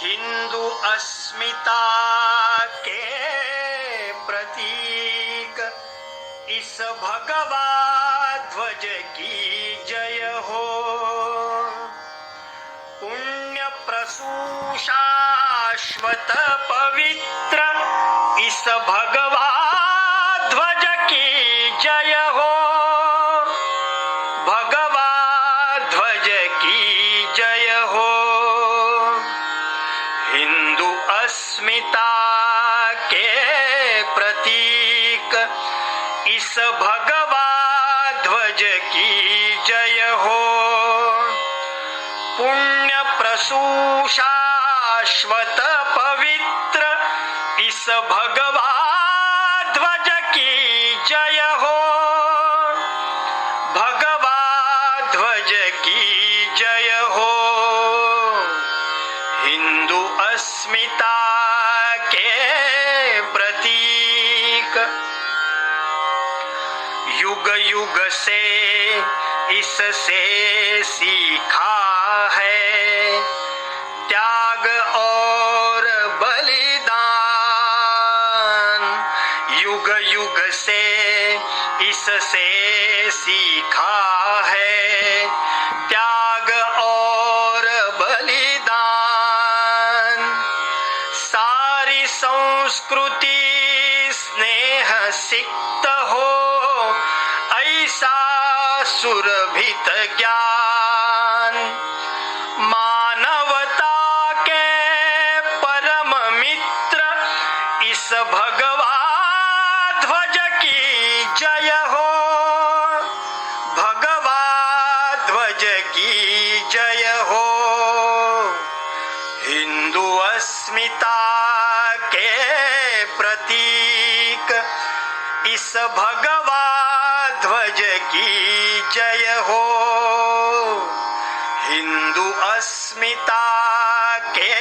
हिंदू अस्मिता के प्रतीक इस भगवा ध्वज की जय हो। पुण्य प्रसूशाश्वत पवित्र इस भगवा ध्वज की जय हो। भगवा ध्वज की जय हो। हिंदू अस्मिता के प्रतीक इस भगवा ध्वज की जय हो। पुण्य प्रसूशाश्वत पवित्र इस भगवा ध्वज की जय हो। भगवा ध्वज की जय हो। हिंदू अस्मिता के प्रतीक युग युग से इससे सीखा है त्याग और बलिदान। युग युग से इससे सीखा है त्याग और बलिदान। सारी संस्कृति स्नेह सिक्त हो ऐसा सुरभित ज्ञान। मानवता के परम मित्र इस भगवा ध्वज की जय हो। भगवा ध्वज की जय हो। हिंदू अस्मिता के प्रतीक इस भगवा ध्वज की जय हो। हिंदू अस्मिता के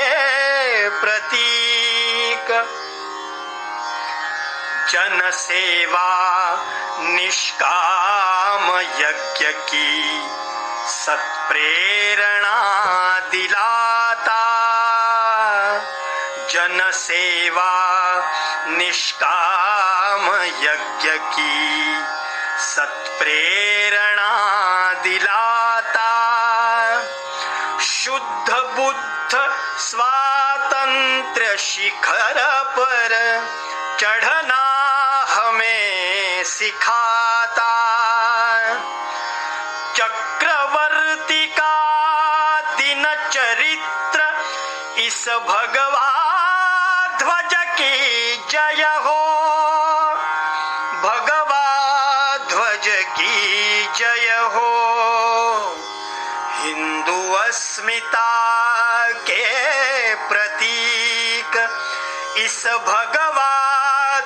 प्रतीक जन सेवा निष्काम यज्ञ की सत्प्रेरणा दिलाता। जन सेवा निष्काम यज्ञ की सत्प्रेरणा दिलाता। शुद्ध बुद्ध स्वातंत्र्य शिखर पर चढ़ना हमें सिखाता। चक्रवर्ती का दिन चरित्र इस भगवा ध्वज की जय हो। भगवा ध्वज की जय हो। हिंदू अस्मिता के प्रतीक इस भगवा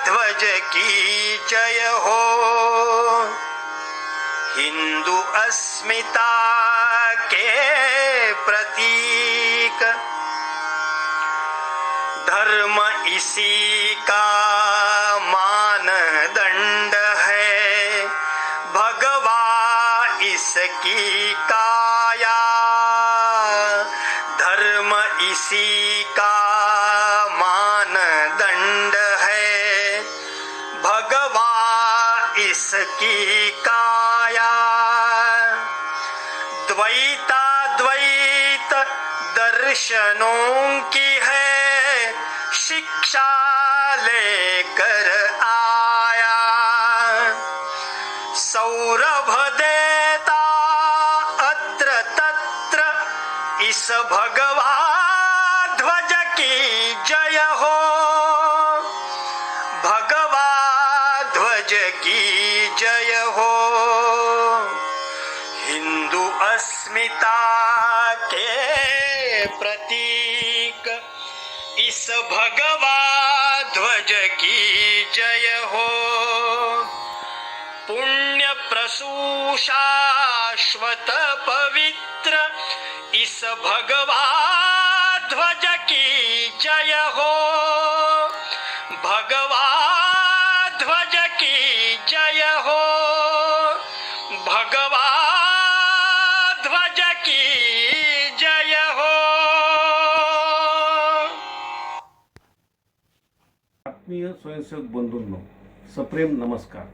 ध्वज की जय हो। हिंदू अस्मिता के प्रतीक धर्म इसी का मानदंड है। भगवा इसकी काया। धर्म इसी का मानदंड है। भगवा इसकी काया। द्वैताद्वैत दर्शनों की है शिक्षा लेकर आया। सौरभ देता अत्र तत्र इस भगवा ध्वज की जय हो। भगवा ध्वज की जय हो। हिंदू अस्मिता के प्रतीक इस भगवा ध्वज की जय हो। पुण्य प्रसूशाश्वत पवित्र इस भगवा ध्वज की जय हो। भगवा ध्वज की जय हो। भगवा ध्वज की जय हो। स्वयंसेवक बंधूंनो, सप्रेम नमस्कार.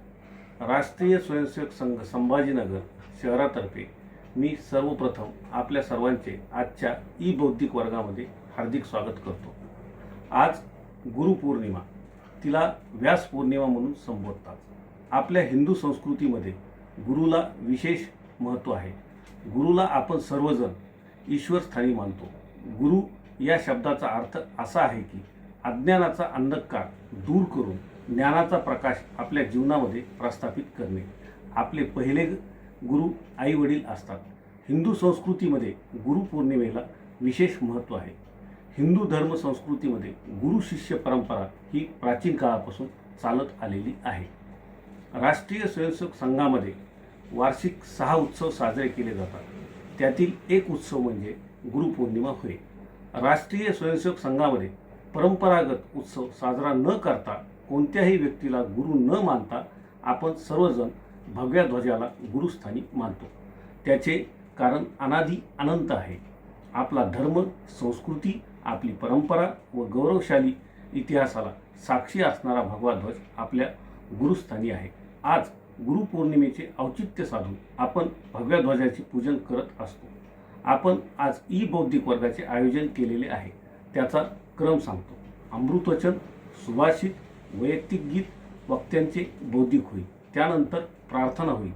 राष्ट्रीय स्वयंसेवक संघ संभाजीनगर शहरातर्फे मी सर्वप्रथम आपल्या सर्वांचे आजच्या ई बौद्धिक वर्गामध्ये हार्दिक स्वागत करतो. आज गुरुपौर्णिमा, तिला व्यास पौर्णिमा म्हणून संबोधतात. आपल्या हिंदू संस्कृतीमध्ये गुरुला विशेष महत्त्व आहे. गुरुला आपण सर्वजण ईश्वरस्थानी मानतो. गुरु या शब्दाचा अर्थ असा आहे की अज्ञानाचा अंधकार दूर करून ज्ञानाचा प्रकाश आपल्या जीवनामध्ये प्रस्थापित करणे. आपले पहिले गुरु आई वडील असतात. हिंदू संस्कृतीमध्ये गुरुपौर्णिमेला विशेष महत्त्व आहे. हिंदू धर्म संस्कृतीमध्ये गुरु शिष्य परंपरा ही प्राचीन काळापासून चालत आलेली आहे. राष्ट्रीय स्वयंसेवक संघामध्ये वार्षिक 6 उत्सव साजरे केले जातात. त्यातील एक उत्सव म्हणजे गुरुपौर्णिमा होय. राष्ट्रीय स्वयंसेवक संघामध्ये परंपरागत उत्सव साजरा न करता कोणत्याही व्यक्तीला गुरु न मानता आपण सर्वजण भगव्या ध्वजाला गुरुस्थानी मानतो. त्याचे कारण अनादी अनंत आहे. आपला धर्म, संस्कृती, आपली परंपरा व गौरवशाली इतिहासाला साक्षी असणारा भगवा ध्वज आपल्या गुरुस्थानी आहे. आज गुरुपौर्णिमेचे औचित्य साधून आपण भगव्या ध्वजाचे पूजन करत असतो. आपण आज ई बौद्धिक वर्गाचे आयोजन केलेले आहे. त्याचा क्रम सांगतो. अमृतवचन, सुभाषित, वैयक्तिक गीत, वक्त्यांचे बौद्धिक होईल. त्यानंतर प्रार्थना होईल.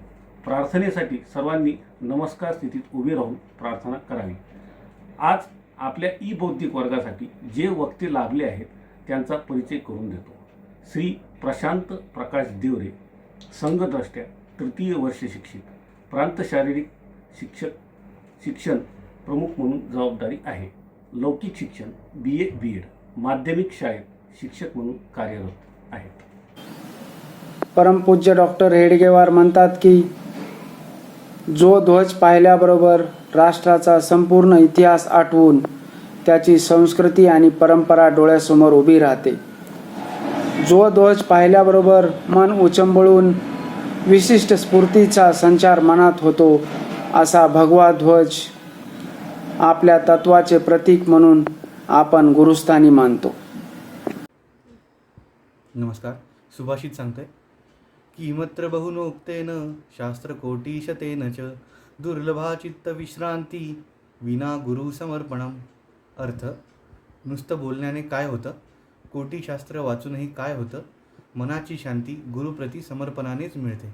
प्रार्थनेसाठी सर्वांनी नमस्कार स्थितीत उभे राहून प्रार्थना करावी. आज आपल्या ई बौद्धिक वर्गासाठी जे वक्ते लाभले आहेत त्यांचा परिचय करून देतो. श्री प्रशांत प्रकाश देवरे, संघद्रष्ट्या, तृतीय वर्ष शिक्षित, प्रांत शारीरिक शिक्षण प्रमुख म्हणून जबाबदारी आहे. लौकिक शिक्षण BA BEd, माध्यमिक शाळेत शिक्षक म्हणून कार्यरत आहेत. परमपूज्य डॉक्टर हेडगेवार म्हणतात की जो ध्वज पाहिल्याबरोबर राष्ट्राचा संपूर्ण इतिहास आठवून त्याची संस्कृती आणि परंपरा डोळ्यासमोर उभी राहते. जो ध्वज पाहिल्याबरोबर मन उचंबळून विशिष्ट स्फूर्तीचा संचार मनात होतो, असा भगवा ध्वज आपल्या तत्वाचे प्रतीक म्हणून आपण गुरुस्थानी मानतो. नमस्कार. सुभाषित सांगतोय. किमत्र बहुनोक्तेन शास्त्रकोटिशतेन च दुर्लभा चित्तविश्रांती विना गुरुसमर्पणम. अर्थ: नुसतं बोलण्याने काय होतं, कोटी शास्त्र वाचूनही काय होतं, मनाची शांती गुरुप्रती समर्पणानेच मिळते.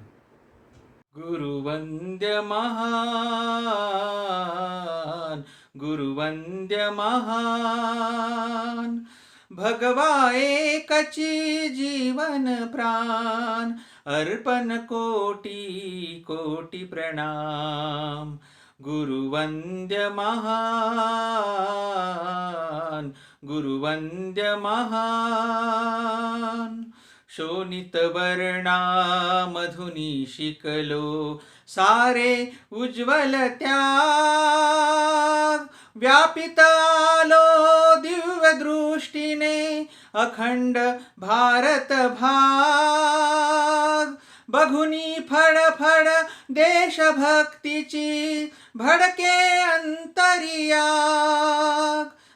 गुरुवंद्य महान, गुरुवंद्य महान, भगवा एकची जीवन प्राण, अर्पण कोटी कोटी प्रणाम. गुरुवंद्य महान, गुरुवंद्य महान, शोणित वर्णा मधुनी शिकलो सारे उज्ज्वल त्याग, व्यापित आलो दिव्य दृष्टीने अखंड भारत भाग. बघुनी फडफड देशभक्तीची भडके अंतरियाग,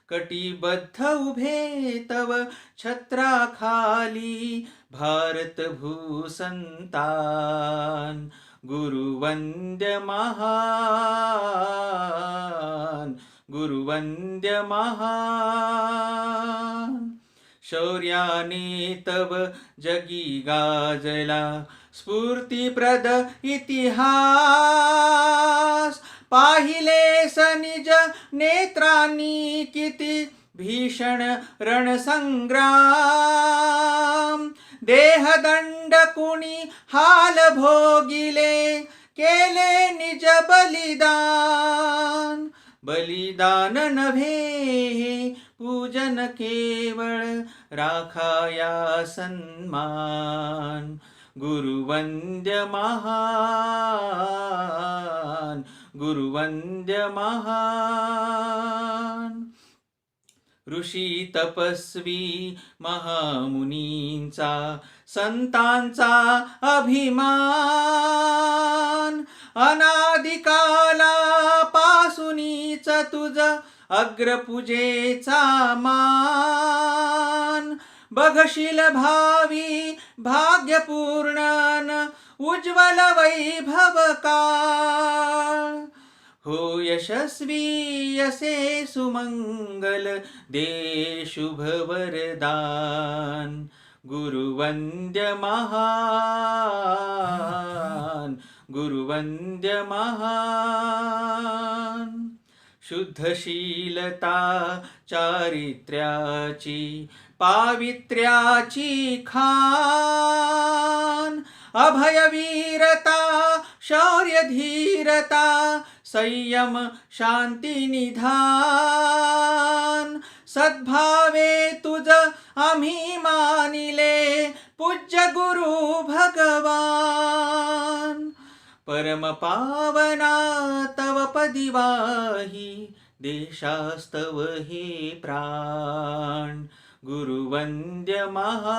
कटिबद्ध उभे तव छत्राखाली भारत भूसंतान. गुरुवंद्य महान, गुरुवंद्य महान, शौर्याने तव जगी गाजला स्फूर्तिप्रद इतिहास. पाहिले सनिज नेत्रांनी किती भीषण रणसंग्राम. देहदंड कुणी हाल भोगिले, केले निज बलिदान. बलिदान नव्हे पूजन केवळ, राखाया सन्मान. गुरुवंद्य महान, गुरुवंद्य महान, ऋषी तपस्वी महामुनींचा संतांचा अभिमान. अनादिकालापासूनच तुझ अग्रपूजेचा मान. बघशील भावी भाग्यपूर्ण उज्ज्वल वैभव काळ हो यशस्वी असे सुमंगल दे शुभ वरदान गुरुवंद्य महान गुरुवंद्य महान शुद्धशीलता चारित्र्याची पावित्र्याची खान अभयवीरता शौर्य धीरता संयम शांती निधान सद्भावे तुझ आम्ही मानिले पूज्य गुरु भगवान परम पावना तव पदिवाही देशास्तव हे प्राण गुरुवंद्य महान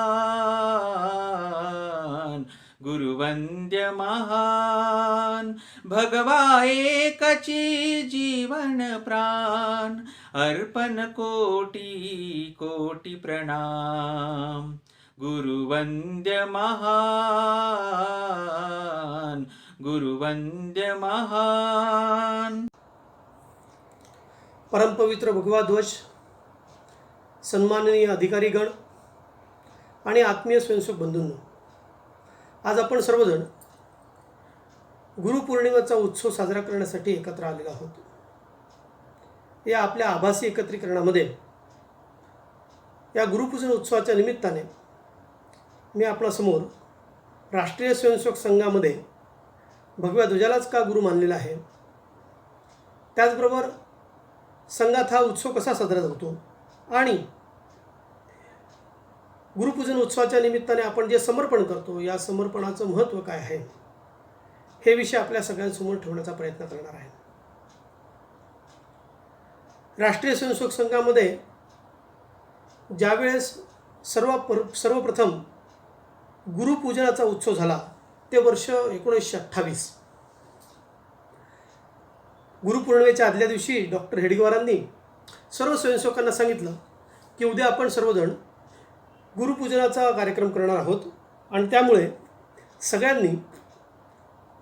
गुरुवंद्य महान भगवा एकची जीवन प्राण अर्पण कोटी कोटी प्रणाम गुरुवंद्य महान गुरुवंद्य महान परमपवित्र भगवा ध्वज सन्माननीय अधिकारीगण आणि आत्मीय स्वयंसेवक बंधूंनो, आज आपण सर्वजण गुरुपौर्णिमेचा उत्सव साजरा करण्यासाठी एकत्र आलेलो आहोत. या आपल्या आभासी एकत्रीकरणामध्ये या गुरुपूजन उत्सवाच्या निमित्ताने मी आपल्यासमोर राष्ट्रीय स्वयंसेवक संघामध्ये भगव्या ध्वजालाच का गुरु मानलेला आहे, त्याचबरोबर संघात हा उत्सव कसा साजरा होतो आणि गुरुपूजन उत्सवाच्या निमित्ताने आपण जे समर्पण करतो या समर्पणाचं महत्त्व काय आहे हे विषय आपल्या सगळ्यांसमोर ठेवण्याचा प्रयत्न करणार आहे. राष्ट्रीय स्वयंसेवक संघामध्ये ज्यावेळेस सर्वप्रथम गुरुपूजनाचा उत्सव झाला ते वर्ष 1928. गुरुपौर्णिमेच्या आदल्या दिवशी डॉक्टर हेडगेवारांनी सर्व स्वयंसेवकांना सांगितलं की उद्या आपण सर्वजण गुरुपूजनाचा कार्यक्रम करणार आहोत आणि त्यामुळे सगळ्यांनी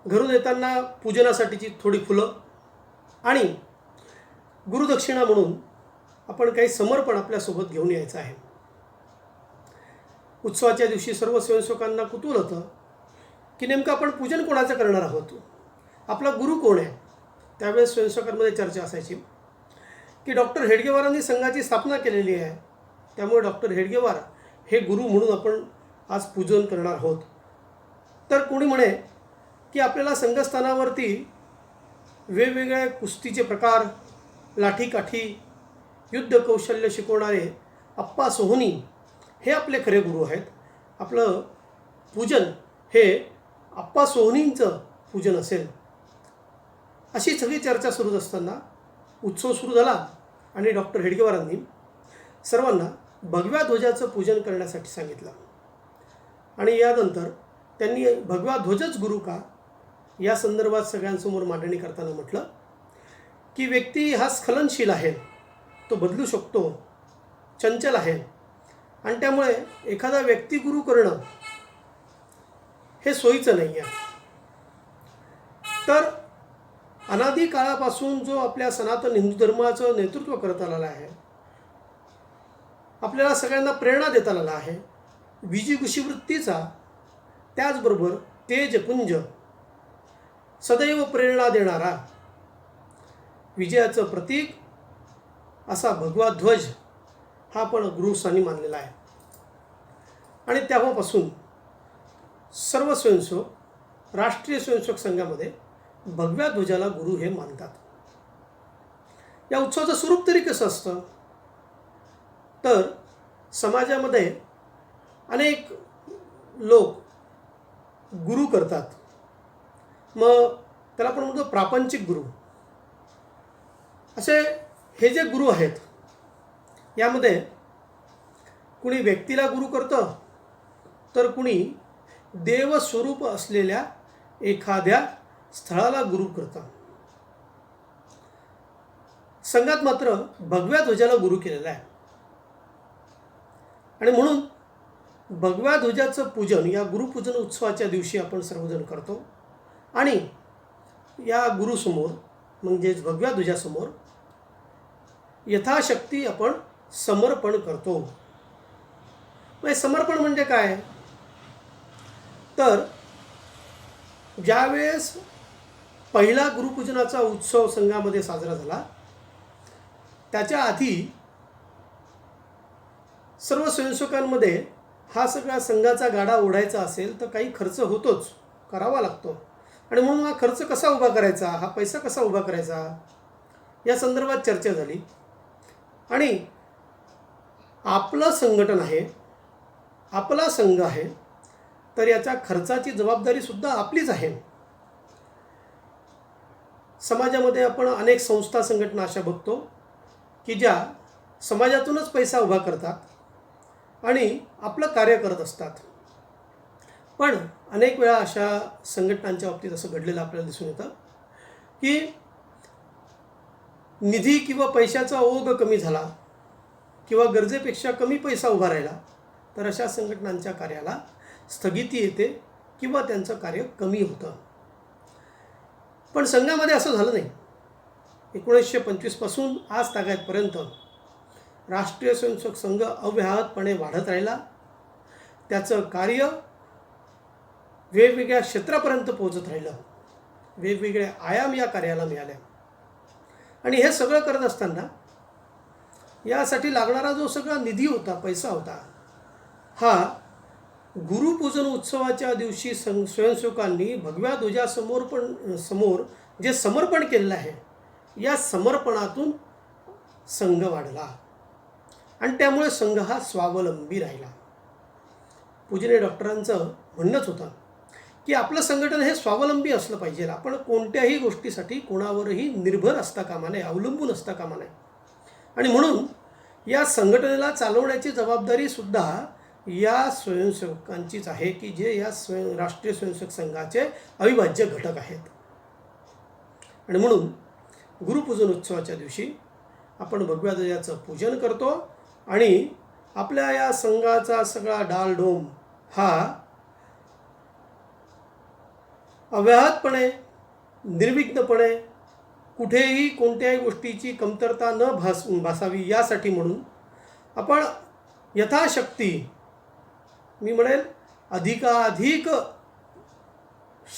घरून येताना पूजनासाठीची थोडी फुलं आणि गुरुदक्षिणा म्हणून आपण काही समर्पण आपल्यासोबत घेऊन यायचं आहे. उत्सवाच्या दिवशी सर्व स्वयंसेवकांना कुतूहल होतं की नेमकं आपण पूजन कोणाचं करणार आहोत, आपला गुरु कोण आहे. त्यावेळेस स्वयंसेवकांमध्ये चर्चा असायची की डॉक्टर हेडगेवारांनी संघाची स्थापना केलेली आहे, त्यामुळे डॉक्टर हेडगेवार हे गुरु म्हणून आपण आज पूजन करणार आहोत. तर कोणी म्हणे की आपल्याला संघस्थानावरती वेगवेगळ्या कुस्तीचे प्रकार, लाठीकाठी, युद्ध कौशल्य शिकवणारे अप्पा सोहनी हे आपले खरे गुरु आहेत. आपलं पूजन हे अप्पा सोहनींचं पूजन असेल, अशी सगळी चर्चा सुरू असताना उत्सव सुरू झाला आणि डॉक्टर हेडगेवारांनी सर्वांना भगव्या ध्वजाचं पूजन करण्यासाठी सांगितलं आणि यानंतर त्यांनी भगवा ध्वजच गुरु का या संदर्भात सगळ्यांसमोर मांडणी करताना म्हटलं की व्यक्ती हा स्खलनशील आहे, तो बदलू शकतो, चंचल आहे आणि त्यामुळे एखादा व्यक्ती गुरु करणं हे सोयीचं नाही आहे. तर अनादी काळापासून जो आपल्या सनातन हिंदू धर्माचं नेतृत्व करत आलेला आहे, आपल्याला सगळ्यांना प्रेरणा देत आलेला आहे, विजिगुषीवृत्तीचा त्याचबरोबर तेजपुंज सदैव प्रेरणा देणारा विजयाचं प्रतीक असा भगवा ध्वज हा आपण गुरुस्थानी मानलेला आहे. आणि तेव्हापासून सर्व स्वयंसेवक राष्ट्रीय स्वयंसेवक संघामध्ये भगव्या ध्वजाला गुरु हे मानतात. या उत्सवाचं स्वरूप तरी कसं असतं, तर समाजामध्ये अनेक लोक गुरु करतात. मग त्याला आपण म्हणतो प्रापंचिक गुरु. असे हे जे गुरु आहेत यामध्ये कुणी व्यक्तीला गुरु करतं, तर कुणी देवस्वरूप असलेल्या एखाद्या स्थळाला गुरु करतं. संघात मात्र भगव्या ध्वजाला गुरु केलेला आहे आणि म्हणून भगव्या ध्वजाचं पूजन या गुरुपूजन उत्सवाच्या दिवशी आपण सर्वजण करतो आणि या गुरुसमोर म्हणजेच भगव्या ध्वजासमोर यथाशक्ती आपण समर्पण करतो. म्हणजे समर्पण म्हणजे काय, तर ज्यावेळेस पहिला गुरुपूजनाचा उत्सव संघामध्ये साजरा झाला त्याच्या आधी सर्व स्वयंसेवकांमध्ये हा सगळा संघाचा गाडा ओढायचा असेल तर काही खर्च होतोच, करावा लागतो. आणि म्हणून हा खर्च कसा उभा करायचा, हा पैसा कसा उभा करायचा या संदर्भात चर्चा झाली. आणि आपलं संघटन आहे, आपला संघ आहे, तर याच्या खर्चाची जबाबदारीसुद्धा आपलीच आहे. समाजामध्ये आपण अनेक संस्था संघटना अशा बघतो की ज्या समाजातूनच पैसा उभा करतात आणि आपलं कार्य करत असतात. पण अनेक वेळा अशा संघटनांच्या बाबतीत असं घडलेलं आपल्याला दिसून येतं की निधी किंवा पैशाचा ओघ कमी झाला किंवा गरजेपेक्षा कमी पैसा उभा राहिला तर अशा संघटनांच्या कार्याला स्थगिती येते किंवा त्यांचं कार्य कमी होतं. पण संघामध्ये असं झालं नाही. 1925 पासून आज तागायतपर्यंत राष्ट्रीय स्वयंसेवक संघ अव्याहतपणे वाढत राहिला. त्याचं कार्य वेगवेगळ्या क्षेत्रापर्यंत पोहोचत राहिलं. वेगवेगळे आयाम या कार्याला मिळाले. आणि हे सगळं करत असताना यासाठी लागणारा जो सगळा निधी होता, पैसा होता, हा गुरुपूजन उत्सवाच्या दिवशी स्वयंसेवकांनी भगव्या ध्वजासमोर जे समर्पण केलेलं आहे या समर्पणातून संघ वाढला आणि त्यामुळे संघ हा स्वावलंबी राहिला. पूजनीय डॉक्टरांचं म्हणणंच होतं की आपलं संघटन हे स्वावलंबी असलं पाहिजे. आपण कोणत्याही गोष्टीसाठी कोणावरही निर्भर असता कामा नये, अवलंबून असता कामा नये. आणि म्हणून या संघटनेला चालवण्याची जबाबदारीसुद्धा या स्वयंसेवकांचीच आहे की जे या राष्ट्रीय स्वयंसेवक संघाचे अविभाज्य घटक आहेत. आणि म्हणून गुरुपूजन उत्सवाच्या दिवशी आपण भगव्या ध्वजाचं पूजन करतो आणि आपल्या या संघाचा सगळा डालडोम हा अव्याहतपणे, निर्विघ्नपणे, कुठेही कोणत्याही गोष्टीची कमतरता न भासावी यासाठी म्हणून आपण यथाशक्ती, मी म्हणेल अधिकाधिक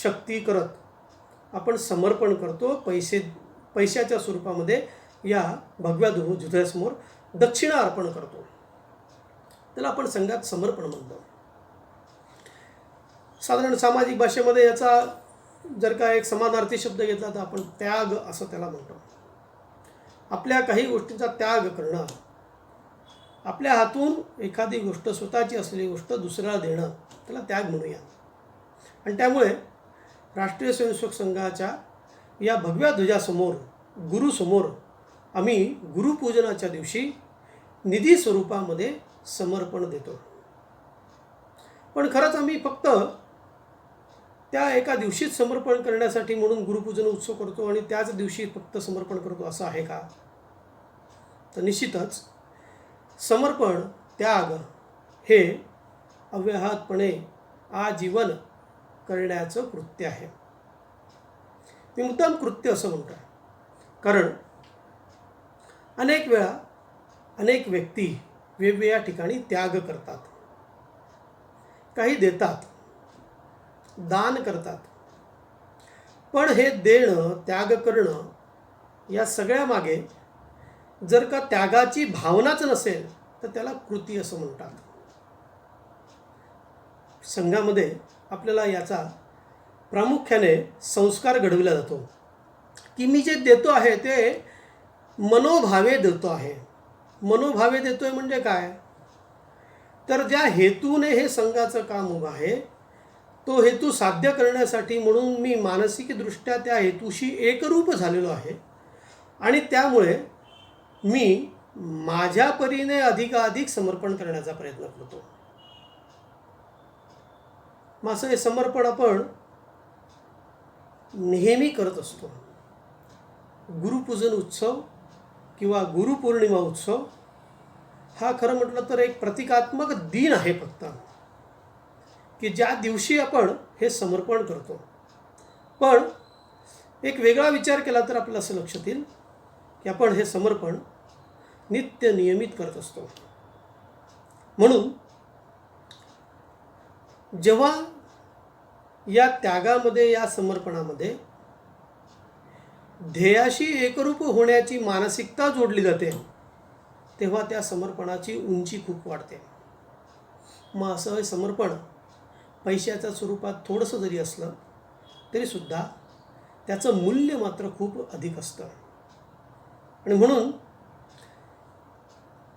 शक्ती करत आपण समर्पण करतो. पैशाच्या स्वरूपामध्ये या भगव्या ध्वजासमोर दक्षिणा अर्पण करतो. त्याला आपण संघात समर्पण म्हणतो. साधारण सामाजिक भाषेमध्ये याचा जर का एक समानार्थी शब्द घेतला तर आपण त्याग असं त्याला म्हणतो. आपल्या काही गोष्टींचा त्याग करणं, आपल्या हातून एखादी गोष्ट, स्वतःची असलेली गोष्ट दुसऱ्याला देणं, त्याला त्याग म्हणूया. आणि त्यामुळे राष्ट्रीय स्वयंसेवक संघाच्या या भगव्या ध्वजासमोर, गुरुसमोर आम्ही गुरुपूजनाच्या दिवशी निधी स्वरूपामध्ये समर्पण देतो. पण खरंच आम्ही फक्त त्या एका दिवशीच समर्पण करण्यासाठी म्हणून गुरुपूजन उत्सव करतो आणि त्याच दिवशी फक्त समर्पण करतो असं आहे का? तर निश्चितच समर्पण, त्याग हे अव्याहतपणे आजीवन करण्याचं कृत्य आहे. मी मुद्दाम कृत्य असं म्हणतो कारण अनेक वेळा अनेक व्यक्ती वेगवेगळ्या ठिकाणी त्याग करतात, काही देतात, दान करतात. पण हे देणं, त्याग करणं या सगळ्या मागे जर का त्यागाची भावनाच नसेल तर त्याला कृती असं म्हणतात. संघामध्ये आपल्याला याचा प्रामुख्याने संस्कार घडविला जातो की मी जे देतो आहे ते मनोभावे देतो आहे. मनोभावे देतो आहे म्हणजे काय, तर ज्या हेतूने हे संघाचं काम उभं आहे तो हेतू साध्य करण्यासाठी म्हणून मी मानसिकदृष्ट्या त्या हेतूशी एकरूप झालेलो आहे आणि त्यामुळे मी माझ्या परीने अधिकाधिक समर्पण करण्याचा प्रयत्न करतो. मग असं हे समर्पण आपण नेहमी करत असतो. गुरुपूजन उत्सव किंवा गुरुपौर्णिमा उत्सव हा खरं म्हटलं तर एक प्रतिकात्मक दिन आहे फक्त. की ज्या दिवशी आपण हे समर्पण करतो, पण एक वेगळा विचार केला तर आपल्याला असं लक्षात येईल की आपण हे समर्पण नित्य नियमित करत असतो. म्हणून जेव्हा या त्यागामध्ये, या समर्पणामध्ये ध्येयाशी एकरूप होण्याची मानसिकता जोडली जाते, तेव्हा त्या समर्पणाची उंची खूप वाढते. मग असं हे समर्पण पैशाच्या स्वरूपात थोडंसं जरी असलं तरीसुद्धा त्याचं मूल्य मात्र खूप अधिक असतं. आणि म्हणून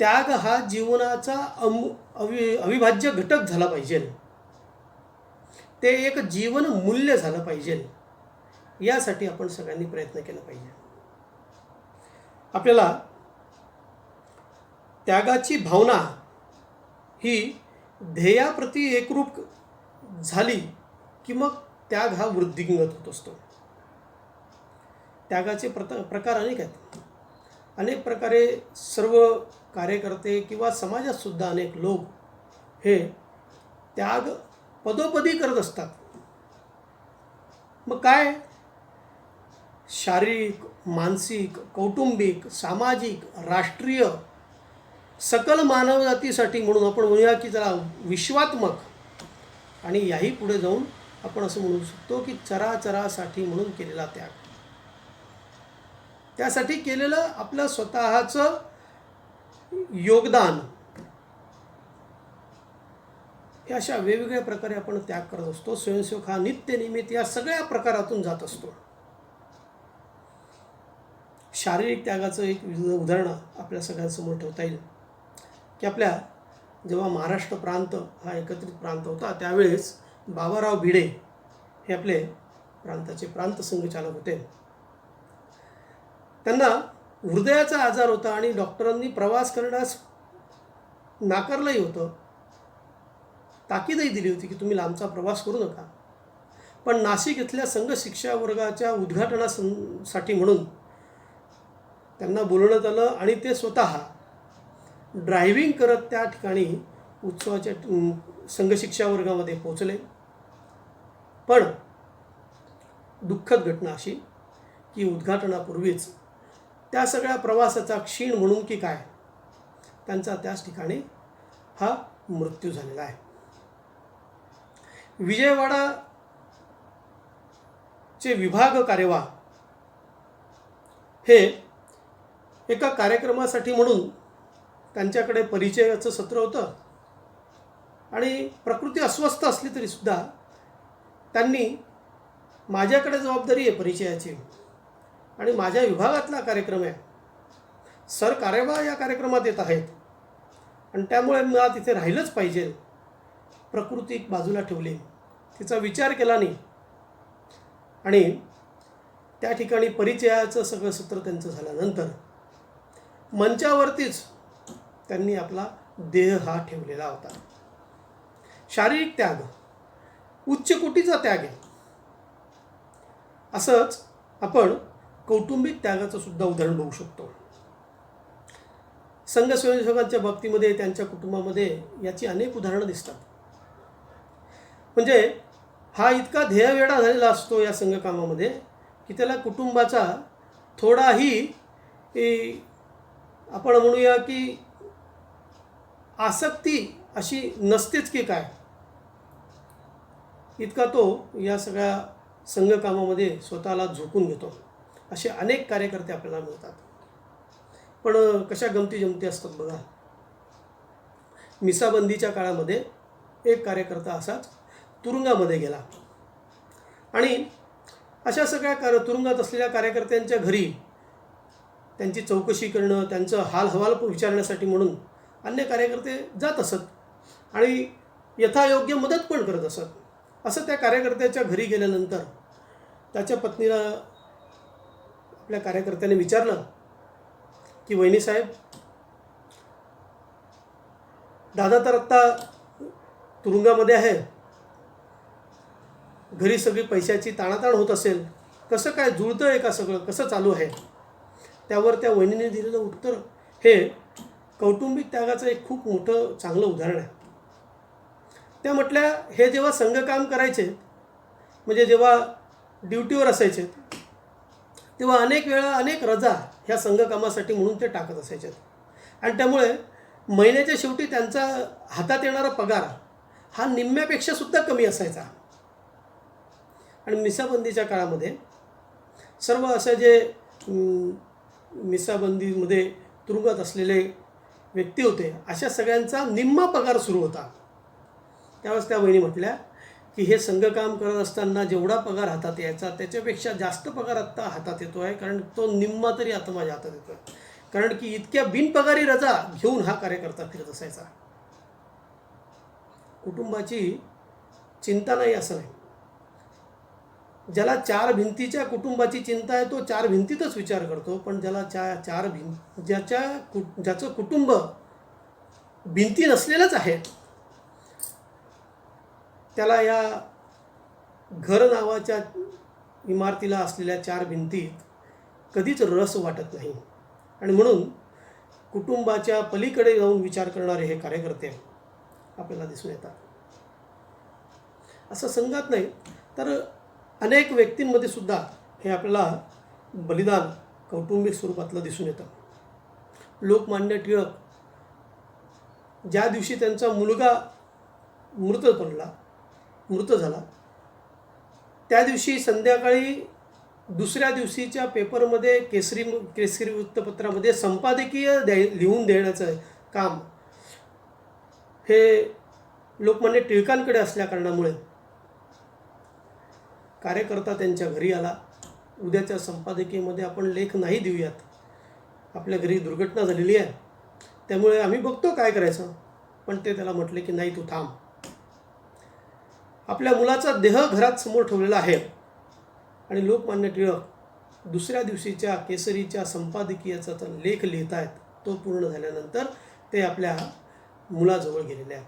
त्याग हा जीवनाचा अविभाज्य घटक झाला पाहिजे. ते एक जीवन मूल्य झालं पाहिजे. यासाठी आपण सगळ्यांनी प्रयत्न केला पाहिजे. आपल्याला त्यागाची भावना ही ध्येयाप्रती एकरूप झाली की मग त्याग हा वृद्धिंगत होत असतो. त्यागाचे प्रकार अनेक आहेत. अनेक प्रकारे सर्व कार्यकर्ते किंवा समाजात सुद्धा अनेक लोक हे त्याग पदोपदी करत असतात. मग काय? शारीरिक, मानसिक, कौटुंबिक, सामाजिक, राष्ट्रीय, सकल मानवजातीसाठी, म्हणून आपण म्हणूया की जरा विश्वात्मक, आणि याही पुढे जाऊन आपण असं म्हणू शकतो की चराचरासाठी म्हणून केलेला त्याग. त्यासाठी केलेलं आपलं स्वतःचं योगदान, हे अशा वेगवेगळ्या प्रकारे आपण त्याग करत असतो. स्वयंसेवक हा नित्य नियमित या सगळ्या प्रकारातून जात असतो. शारीरिक त्यागाचं एक उदाहरण आपल्या सगळ्यांसमोर ठेवता येईल की आपल्या जेव्हा महाराष्ट्र प्रांत हा एकत्रित प्रांत होता, त्यावेळेस बाबाराव भिडे हे आपले प्रांताचे प्रांत संघचालक होते. त्यांना हृदयाचा आजार होता आणि डॉक्टरांनी प्रवास करण्यास नाकारलंही होतं. ताकीदही दिली होती की तुम्ही लांबचा प्रवास करू नका. पण नाशिक इथल्या संघ शिक्षा वर्गाच्या उद्घाटनासाठी म्हणून त्यांना बोलवण्यात आलं आणि ते स्वतः ड्रायव्हिंग करत त्या ठिकाणी उत्सवाच्या संघ शिक्षा वर्गामध्ये पोचले. पण दुःखद घटना अशी की उद्घाटनापूर्वीच त्या सगळ्या प्रवासाचा क्षीण म्हणून की काय, त्यांचा त्याच ठिकाणी हा मृत्यू झालेला आहे. विजयवाडाचे विभाग कार्यवाह हे एका कार्यक्रमासाठी म्हणून त्यांच्याकडे परिचयाचं सत्र होतं आणि प्रकृती अस्वस्थ असली तरीसुद्धा त्यांनी माझ्याकडे जबाबदारी आहे परिचयाची आणि माझ्या विभागातला कार्यक्रम आहे, सर कार्यवाह या कार्यक्रमात येत आहेत आणि त्यामुळे मला तिथे राहिलंच पाहिजे. प्रकृती बाजूला ठेवली, तिचा विचार केला नाही आणि त्या ठिकाणी परिचयाचं सगळं सत्र त्यांचं झाल्यानंतर मंचावरतीच त्यांनी आपला देह हा ठेवलेला होता. शारीरिक त्याग उच्च कोटीचा त्याग आहे. असंच आपण कौटुंबिक त्यागाचं सुद्धा उदाहरण बघू शकतो. संघ स्वयंसेवकांच्या बाबतीमध्ये, त्यांच्या कुटुंबामध्ये याची अनेक उदाहरणं दिसतात. म्हणजे हा इतका ध्येयवेडा झालेला असतो या संघ कामामध्ये की त्याला कुटुंबाचा थोडाही आपण म्हणूया की आसक्ती अशी नसतेच की काय, इतका तो या सगळ्या संघ कामामध्ये स्वतःला झोकून घेतो. असे अनेक कार्यकर्ते आपल्याला मिळतात. पण कशा गमती जमती असतात बघा. मिसाबंदीच्या काळामध्ये एक कार्यकर्ता असाच तुरुंगामध्ये गेला आणि अशा सगळ्या तुरुंगात असलेल्या कार्यकर्त्यांच्या घरी त्यांची चौकशी करणं, त्यांचं हालहवाल विचारण्यासाठी म्हणून अन्य कार्यकर्ते जात असत आणि यथायोग्य मदत पण करत असत. असं त्या कार्यकर्त्याच्या घरी गेल्यानंतर त्याच्या पत्नीला आपल्या कार्यकर्त्याने विचारलं की वहिनीसाहेब, दादा तर आत्ता तुरुंगामध्ये आहे, घरी सगळी पैशाची ताणाताण होत असेल, कसं काय जुळतं आहे का सगळं, कसं चालू आहे? त्यावर त्या वहिनीने दिलेलं उत्तर हे कौटुंबिक त्यागाचं एक खूप मोठं चांगलं उदाहरण आहे. त्या म्हटल्या हे जेव्हा संघकाम करायचे, म्हणजे जेव्हा ड्युटीवर असायचे, तेव्हा अनेक वेळा अनेक रजा ह्या संघकामासाठी म्हणून ते टाकत असायचे. आणि त्यामुळे महिन्याच्या शेवटी त्यांचा हातात येणारा पगार हा निम्म्यापेक्षा सुद्धा कमी असायचा. आणि मिसाबंदीच्या काळामध्ये सर्व असं जे मिसाबंदीमध्ये तुरुंगात असलेले व्यक्ती होते, अशा सगळ्यांचा निम्मा पगार सुरू होता. त्यावेळेस त्या बहिणी म्हटल्या की हे संघकाम करत असताना जेवढा पगार हातात यायचा त्याच्यापेक्षा जास्त पगार आत्ता हातात येतो आहे, कारण तो निम्मा तरी आता माझ्या हातात येतो आहे. कारण की इतक्या बिनपगारी रजा घेऊन हा कार्यकर्ता फिरत असायचा. कुटुंबाची चिंता नाही असं नाही. ज्याला 4 भिंतीच्या कुटुंबाची चिंता आहे तो 4 भिंतीतच विचार करतो, पण ज्याला ज्याचं कुटुंब भिंती नसलेलंच आहे त्याला या घर नावाच्या इमारतीला असलेल्या 4 भिंतीत कधीच रस वाटत नाही. आणि म्हणून कुटुंबाच्या पलीकडे जाऊन विचार करणारे हे कार्यकर्ते आपल्याला दिसून येतात. असं संघात नाही तर अनेक व्यक्तींमध्ये सुद्धा हे आपल्याला बलिदान कौटुंबिक स्वरूपातलं दिसून येतं. लोकमान्य टिळक ज्या दिवशी त्यांचा मुलगा मृत झाला त्या दिवशी संध्याकाळी दुसऱ्या दिवशीच्या पेपरमध्ये केसरी वृत्तपत्रामध्ये संपादकीय लिहून देण्याचं काम हे लोकमान्य टिळकांकडे असल्या कारणामुळे कार्यकर्ता त्यांच्या घरी आला. उद्याच्या संपादकीयमध्ये आपण लेख नाही देऊयात, आपल्या घरी दुर्घटना झालेली आहे, त्यामुळे आम्ही बघतो काय करायचं. पण ते त्याला म्हटले की नाही, तू थांब. आपल्या मुलाचा देह घरात समोर ठेवलेला आहे आणि लोकमान्य टिळक दुसऱ्या दिवशीच्या केसरीच्या संपादकीयाचा लेख लिहित आहेत. तो पूर्ण झाल्यानंतर ते आपल्या मुलाजवळ गेलेले आहेत.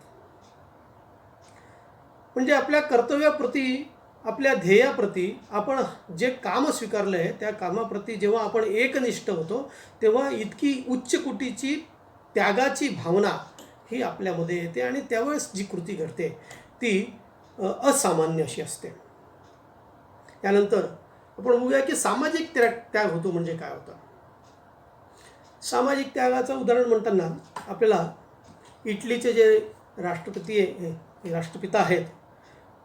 म्हणजे आपल्या कर्तव्याप्रती, आपल्या ध्येयाप्रती आपण जे काम स्वीकारलं आहे त्या कामाप्रती जेव्हा आपण एकनिष्ठ होतो तेव्हा इतकी उच्च कोटीची त्यागाची भावना ही आपल्यामध्ये येते आणि त्यावेळेस जी कृती घडते ती असामान्य अशी असते. त्यानंतर आपण बघूया की सामाजिक त्याग होतो म्हणजे काय होतं. सामाजिक त्यागाचं उदाहरण म्हणताना आपल्याला इटलीचे जे राष्ट्रपिता आहेत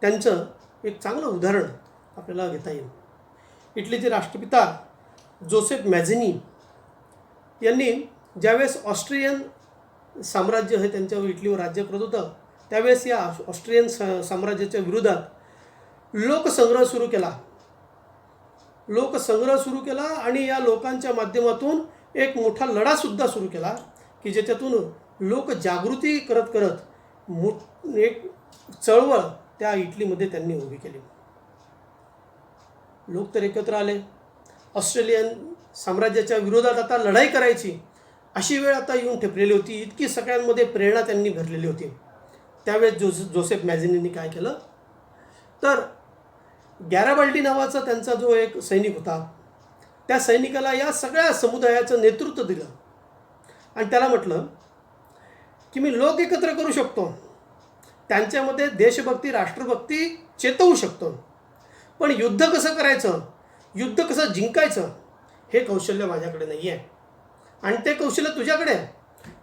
त्यांचं एक चांगलं उदाहरण आपल्याला घेता येईल. इटलीचे राष्ट्रपिता जोसेफ मॅझिनी यांनी ज्यावेळेस ऑस्ट्रियन साम्राज्य हे त्यांच्यावर इटलीवर राज्य करत होतं त्यावेळेस या ऑस्ट्रियन साम्राज्याच्या विरोधात लोकसंग्रह सुरू केला आणि या लोकांच्या माध्यमातून एक मोठा लढासुद्धा सुरू केला की ज्याच्यातून लोक जागृती करत एक चळवळ त्या इटलीमध्ये त्यांनी उभी केली. लोक तर एकत्र आले. ऑस्ट्रेलियन साम्राज्याच्या विरोधात आता लढाई करायची अशी वेळ आता येऊन ठेपलेली होती. इतकी सगळ्यांमध्ये प्रेरणा त्यांनी भरलेली होती. त्यावेळेस जोसेफ मॅझिनींनी काय केलं तर गॅराबाल्डी नावाचा त्यांचा जो एक सैनिक होता त्या सैनिकाला या सगळ्या समुदायाचं नेतृत्व दिलं आणि त्याला म्हटलं की मी लोक एकत्र करू शकतो, त्यांच्यामध्ये देशभक्ती राष्ट्रभक्ती चेतवू शकतो, पण युद्ध कसं करायचं, युद्ध कसं जिंकायचं हे कौशल्य माझ्याकडे नाही आहे आणि ते कौशल्य तुझ्याकडे आहे.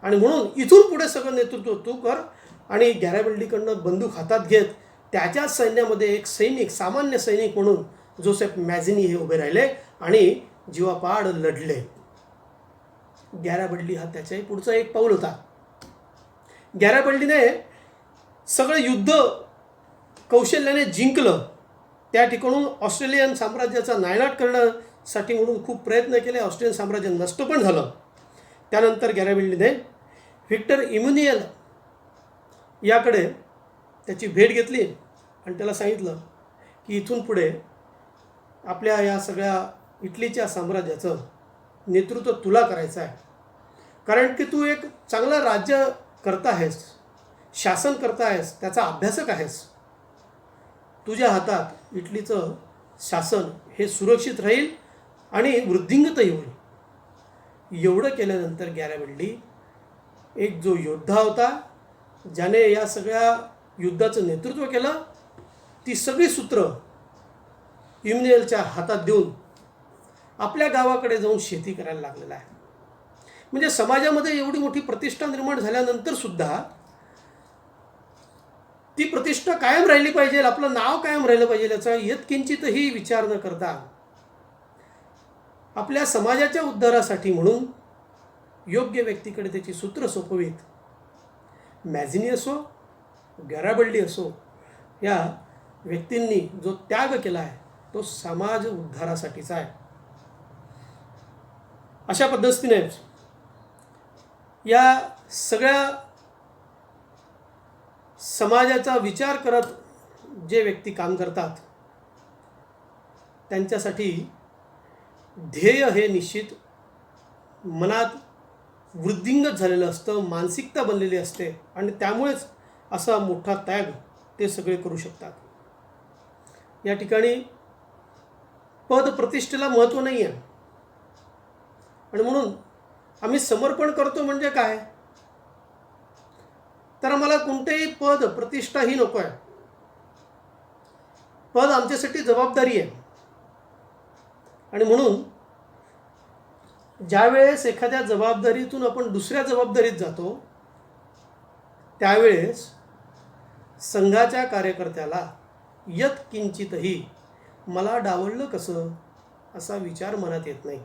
आणि म्हणून इथून पुढे सगळं नेतृत्व तू कर. आणि गॅराबल्डीकडनं बंदूक हातात घेत त्याच्याच सैन्यामध्ये एक सैनिक, सामान्य सैनिक म्हणून जोसेफ मॅझिनी हे उभे राहिले आणि जीवापाड लढले. गॅराबल्डी हा त्याच्याही पुढचा एक पाऊल होता. गॅराबल्डीने सगळं युद्ध कौशल्याने जिंकलं. त्या ठिकाणून ऑस्ट्रेलियन साम्राज्याचा नायनाट करण्यासाठी म्हणून खूप प्रयत्न केले. ऑस्ट्रेलियन साम्राज्य नष्ट पण झालं. त्यानंतर गॅराबल्डीने व्हिक्टर इम्युनियल याकडे त्याची भेट घेतली आणि त्याला सांगितलं की इथून पुढे आपल्या या सगळ्या इटलीच्या साम्राज्याचं नेतृत्व तुला करायचं आहे, कारण की तू एक चांगला राज्यकर्ता आहेस, शासन करता आहेस, त्याचा अभ्यासक आहेस. तुझ्या हातात इटलीचं शासन हे सुरक्षित राहील आणि वृद्धिंगतही होईल. एवढं केल्यानंतर गॅराबल्डी एक जो योद्धा होता ज्याने या सगळ्या युद्धाचं नेतृत्व केलं, ती सगळी सूत्र इमॅन्युएलच्या हातात देऊन आपल्या गावाकडे जाऊन शेती करायला लागलेला आहे. म्हणजे समाजामध्ये एवढी मोठी प्रतिष्ठा निर्माण झाल्यानंतर सुद्धा ती प्रतिष्ठा कायम राहिली पाहिजे, आपलं नाव कायम राहिलं पाहिजे याचा यत्किंचितही विचार न करता आपल्या समाजाच्या उद्धारासाठी म्हणून योग्य व्यक्तीकडे त्याची सूत्र सोपवीत, मॅझिनी असो, गॅराबल्डी असो, या व्यक्तींनी जो त्याग केला आहे तो समाज उद्धारासाठीचा आहे. अशा पद्धतीने या सगळ्या समाजाचा विचार करत जे व्यक्ती काम करतात त्यांच्यासाठी ध्येय हे निश्चित मनात वृद्धिंगत झालेलं असतं, मानसिकता बनलेली असते आणि त्यामुळेच असा मोठा त्याग ते सगळे करू शकतात. या ठिकाणी पद प्रतिष्ठेला महत्त्व नाही आहे आणि म्हणून आम्ही समर्पण करतो म्हणजे काय, तर आम्हाला कोणतेही पद प्रतिष्ठा ही नको आहे. पद आमच्यासाठी जबाबदारी आहे आणि म्हणून ज्यावेळेस एखाद्या जबाबदारीतून आपण दुसऱ्या जबाबदारीत जातो त्यावेळेस संघाच्या कार्यकर्त्याला यत्किंचितही मला डावललं कसं असा विचार मनात येत नाही.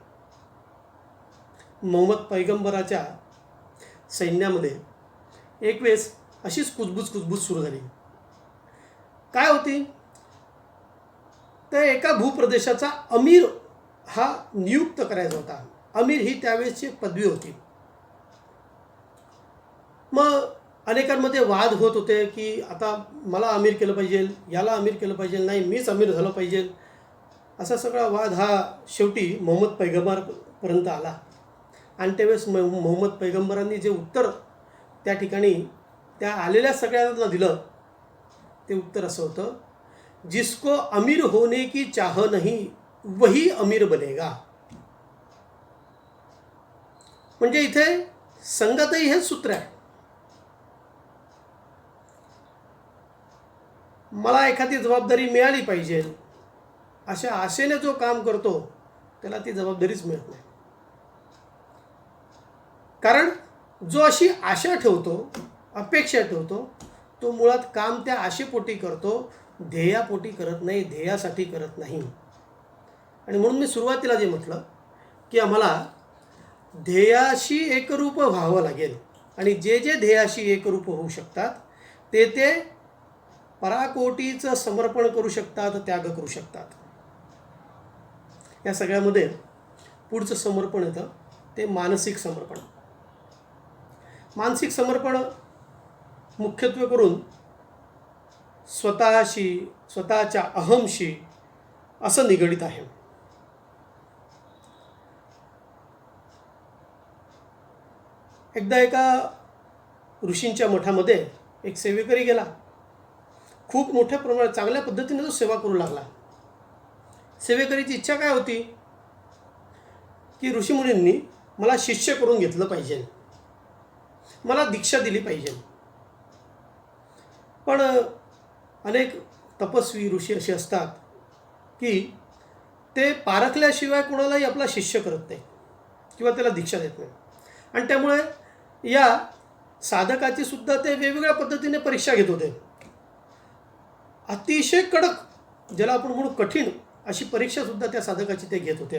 मोहम्मद पैगंबराच्या सैन्यामध्ये एक वेळेस अशीच कुजबूज सुरू झाली. काय होती, तर एका भूप्रदेशाचा अमीर हा नियुक्त करायचा होता. अमीर ही त्यावेळेसची एक पदवी होती. मग अनेकांमध्ये वाद होत होते की आता मला अमीर केलं पाहिजे, याला अमीर केलं पाहिजे, नाही मीच अमीर झालं पाहिजे, असा सगळा वाद हा शेवटी मोहम्मद पैगंबरापर्यंत आला. आणि त्यावेळेस मोहम्मद पैगंबरांनी जे उत्तर त्या ठिकाणी त्या आलेल्या सगळ्यांना दिलं ते उत्तर असं होतं, जिसको अमीर होने की चाह नहीं वही अमीर बनेगा. म्हणजे इथे संघातही हेच सूत्र आहे. मला एखादी जबाबदारी मिळाली पाहिजे अशा आशेने जो काम करतो त्याला ती जबाबदारीच मिळत नाही. कारण जो अशी आशा ठेवतो, अपेक्षा ठेवतो, तो मुळात काम त्या आशेपोटी करतो, ध्येयापोटी करत नाही, ध्येयासाठी करत नाही. आणि म्हणून मी सुरुवातीला जे म्हटलं की आम्हाला ध्येयाशी एकरूप व्हावं लागेल आणि जे जे ध्येयाशी एकरूप होऊ शकतात ते ते पराकोटीचं समर्पण करू शकतात, त्याग करू शकतात. या सगळ्यामध्ये पुढचं समर्पण येतं ते मानसिक समर्पण. मानसिक समर्पण मुख्यत्वे करून स्वतःशी, स्वतःच्या अहमशी असं निगडित आहे. एकदा एका ऋषींच्या मठामध्ये एक सेवेकरी गेला. खूप मोठ्या प्रमाणात चांगल्या पद्धतीने तो सेवा करू लागला. सेवेकरीची इच्छा काय होती की ऋषीमुनींनी मला शिष्य करून घेतलं पाहिजे, मला दीक्षा दिली पाहिजे. पण अनेक तपस्वी ऋषी असे असतात की ते पारखल्याशिवाय कोणालाही आपला शिष्य करत नाही किंवा त्याला दीक्षा देत नाही. आणि त्यामुळे या साधकाची सुद्धा ते वेगवेगळ्या पद्धतीने परीक्षा घेत होते. अतिशय कडक, ज्याला आपण म्हणू कठीण अशी परीक्षासुद्धा त्या साधकाची ते घेत होते.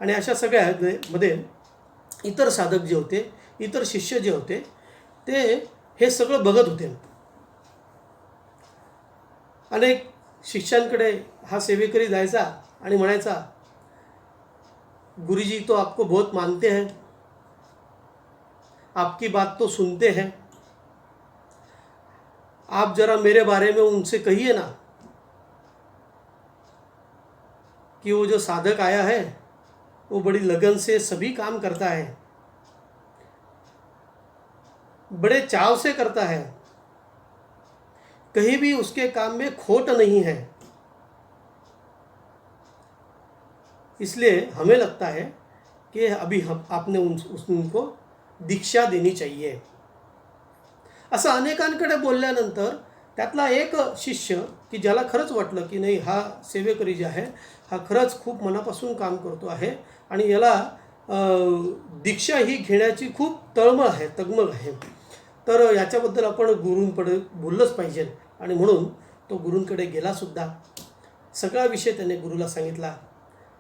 आणि अशा सगळ्यामध्ये इतर साधक जे होते, इतर शिष्य जे होते ते हे सगळं बघत होते. अनेक शिष्यांकडे हा सेवेकरी जायचा आणि म्हणायचा, गुरुजी तो आपको बहुत मानते हैं, आपकी बात तो सुनते हैं, आप जरा मेरे बारे में उनसे कहिए ना कि वो जो साधक आया है वो बड़ी लगन से सभी काम करता है, बड़े चाव से करता है, कहीं भी उसके काम में खोट नहीं है, इसलिए हमें लगता है कि अभी आपने उनको दीक्षा देनी चाहिए. असं अनेकांकडे बोलल्यानंतर त्यातला एक शिष्य की ज्याला खरंच वाटलं की नाही, हा सेवेकरी जे आहे हा खरंच खूप मनापासून काम करतो आहे आणि याला दीक्षा ही घेण्याची खूप तळमळ आहे, तगमग आहे, तर याच्याबद्दल आपण गुरूंकडे बोललंच पाहिजे. आणि म्हणून तो गुरूंकडे गेलासुद्धा. सगळा विषय त्याने गुरुला सांगितला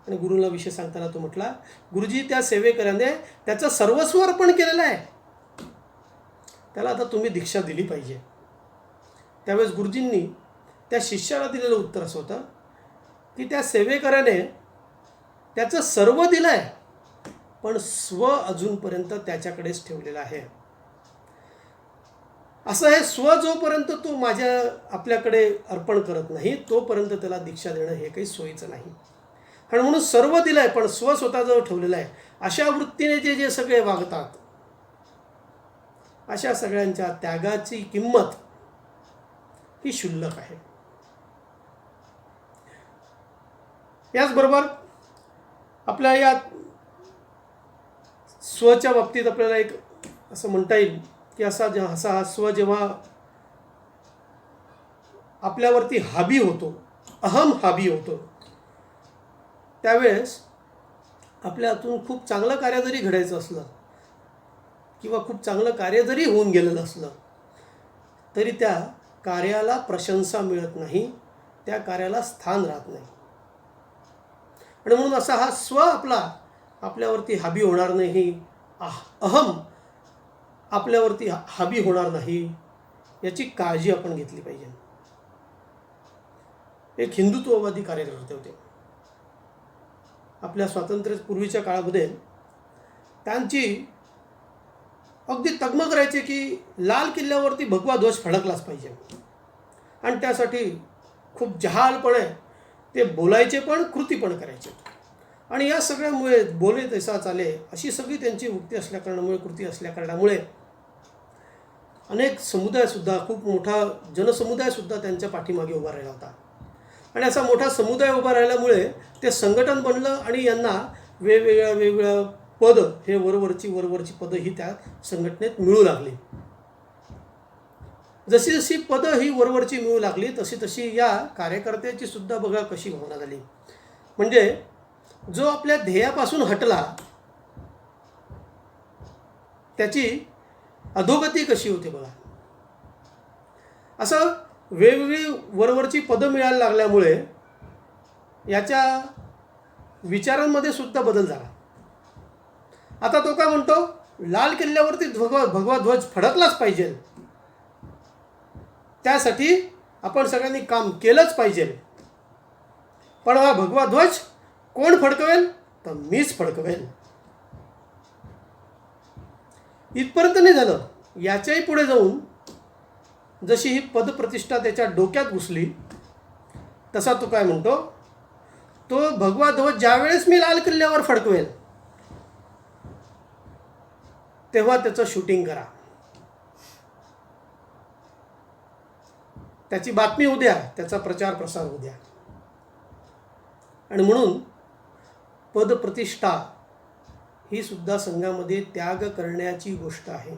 आणि गुरुला विषय सांगताना तो म्हटला, गुरुजी, त्या सेवेकऱ्याने त्याचं सर्वस्व अर्पण केलेलं आहे, त्याला आता तुम्ही दीक्षा दिली पाहिजे. त्यावेळेस गुरुजींनी त्या शिष्याला दिलेलं उत्तर असं होतं की त्या सेवेकऱ्याने त्याचं सर्व दिलं आहे, पण स्व अजूनपर्यंत त्याच्याकडेच ठेवलेलं आहे. असं हे स्व जोपर्यंत तो आपल्याकडे अर्पण करत नाही तोपर्यंत त्याला दीक्षा देणं हे काही सोयीचं नाही. आणि म्हणून सर्व दिलं आहे पण स्व स्वतःजवळ ठेवलेलं आहे. अशा वृत्तीने जे सगळे वागतात, अशा सगळ्यांच्या त्यागाची किंमत ही क्षुल्लक आहे. याचबरोबर आपल्या या स्वच्या बाबतीत आपल्याला एक असं म्हणता येईल की असा हा स्व जेव्हा आपल्यावरती हावी होतो, अहम हावी होतो, त्यावेळेस आपल्या हातून खूप चांगलं कार्य जरी घडायचं असलं किंवा खूप चांगलं कार्य जरी होऊन गेलेलं असलं तरी त्या कार्याला प्रशंसा मिळत नाही, त्या कार्याला स्थान राहत नाही. आणि म्हणून असा हा स्व आपल्यावरती हावी होणार नाही, अहम आपल्यावरती हावी होणार नाही, याची काळजी आपण घेतली पाहिजे. एक हिंदुत्ववादी कार्यकर्ते होते आपल्या स्वातंत्र्यपूर्वीच्या काळामध्ये. त्यांची अगदी तगमग राहायची की लाल किल्ल्यावरती भगवा ध्वज फडकलाच पाहिजे आणि त्यासाठी खूप जहालपणे ते बोलायचे पण कृती पण करायचे. आणि या सगळ्यामुळे बोले तैसा चाले अशी सगळी त्यांची उक्ती असल्याकारणामुळे, कृती असल्याकारणामुळे अनेक समुदायसुद्धा, खूप मोठा जनसमुदायसुद्धा त्यांच्या पाठीमागे उभा राहिला होता. आणि असा मोठा समुदाय उभा राहिल्यामुळे ते संघटन बनलं आणि यांना वेगवेगळ्या पद, हे वरवरची पदं ही त्या संघटनेत मिळू लागली. जशी जशी पदं ही वरवरची मिळू लागली तशी या कार्यकर्त्याची सुद्धा बघा कशी भावना झाली. म्हणजे जो आपल्या ध्येयापासून हटला त्याची अधोगती कशी होते बघा. असं वेगवेगळी वरवरची पदं मिळायला लागल्यामुळे याच्या विचारांमध्ये सुद्धा बदल झाला. आता तो काय म्हणतो, लाल किल्ल्यावरती भगवा ध्वज फडकलाच पाहिजे, त्यासाठी आपण सगळ्यांनी काम केलंच पाहिजे. पण हा भगवा ध्वज कोण फडकवेल, तर मीच फडकवेल. इथपर्यंत नाही झालं, याच्याही पुढे जाऊन जशी ही पदप्रतिष्ठा त्याच्या डोक्यात घुसली तसा तो काय म्हणतो, तो भगवा ध्वज ज्यावेळेस मी लाल किल्ल्यावर फडकवेल तेव्हा त्याचं शूटिंग करा, त्याची बातमी होऊ द्या, त्याचा प्रचार प्रसार होऊ द्या. आणि म्हणून पदप्रतिष्ठा ही सुद्धा संघामध्ये त्याग करण्याची गोष्ट आहे.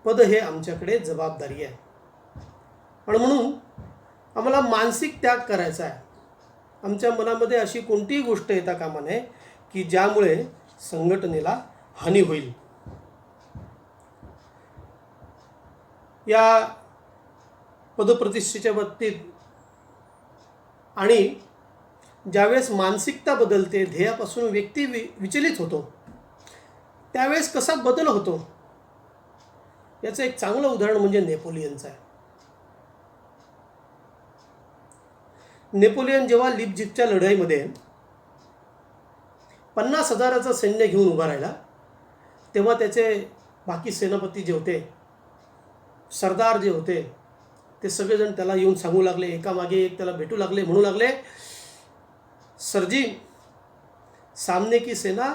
पद हे आमच्याकडे जबाबदारी आहे आणि म्हणून आम्हाला मानसिक त्याग करायचा आहे. आमच्या मनामध्ये अशी कोणतीही गोष्ट येता कामा नये की ज्यामुळे संघटनेला हानी होईल. या पदप्रतिष्ठेच्या बाबतीत आणि ज्यावेळेस मानसिकता बदलते, ध्येयापासून व्यक्ती विचलित होतो, त्यावेळेस कसा बदल होतो याचं एक चांगलं उदाहरण म्हणजे नेपोलियनचं आहे. नेपोलियन जेव्हा लिपझिगच्या लढाईमध्ये 50,000 सैन्य घेऊन उभा राहिला तेव्हा त्याचे बाकी सेनापती जे होते, सरदार जे होते, ते सगळेजण त्याला येऊन सांगू लागले, एकामागे एक त्याला भेटू लागले, म्हणू लागले, सरजी, सामने की सेना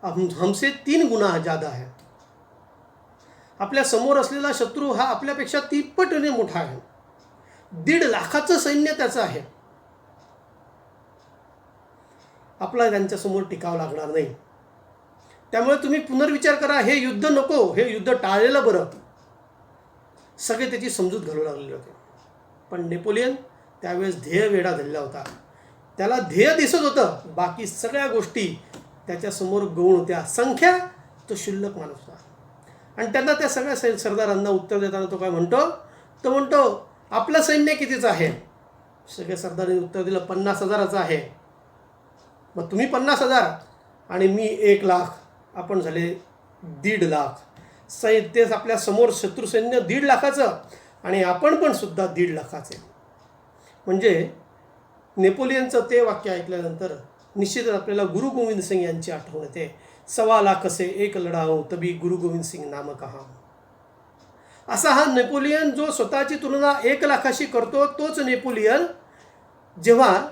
हमसे 3 गुना ज़्यादा है. आपल्या समोर असलेला शत्रू हा आपल्यापेक्षा 3 पटीने मोठा आहे. 1.5 लाखाचं सैन्य त्याचं आहे. आपला त्यांच्यासमोर टिकावं लागणार नाही. त्यामुळे तुम्ही पुनर्विचार करा, हे युद्ध नको, हे युद्ध टाळलेलं बरं. सगळे त्याची समजूत घालू लागलेले होते. पण नेपोलियन त्यावेळेस ध्येय वेढा धरला होता. त्याला ध्येय दिसत होतं, बाकी सगळ्या गोष्टी त्याच्यासमोर गौण होत्या. संख्या तो क्षुल्लक माणूस होता. आणि त्यांना त्या सगळ्या सरदारांना उत्तर देताना तो काय म्हणतो, तो म्हणतो आपलं सैन्य कितीचं आहे. सगळ्या सरदारांनी उत्तर दिलं 50,000चं आहे. मग तुम्ही 50,000 आणि मी 1,00,000, आपण झाले 1,50,000. तेच आपल्या समोर शत्रू सैन्य 1,50,000चं आणि आपण पण सुद्धा 1,50,000. म्हणजे नेपोलियनचं ते वाक्य ऐकल्यानंतर निश्चितच आपल्याला गुरु गोविंद सिंग यांची आठवण येते. 1,25,000 से एक लढाओ तभी गुरु गोविंद सिंग नाम कहा. असा हा नेपोलियन जो स्वतःची तुलना 1,00,000शी करतो, तोच नेपोलियन जेव्हा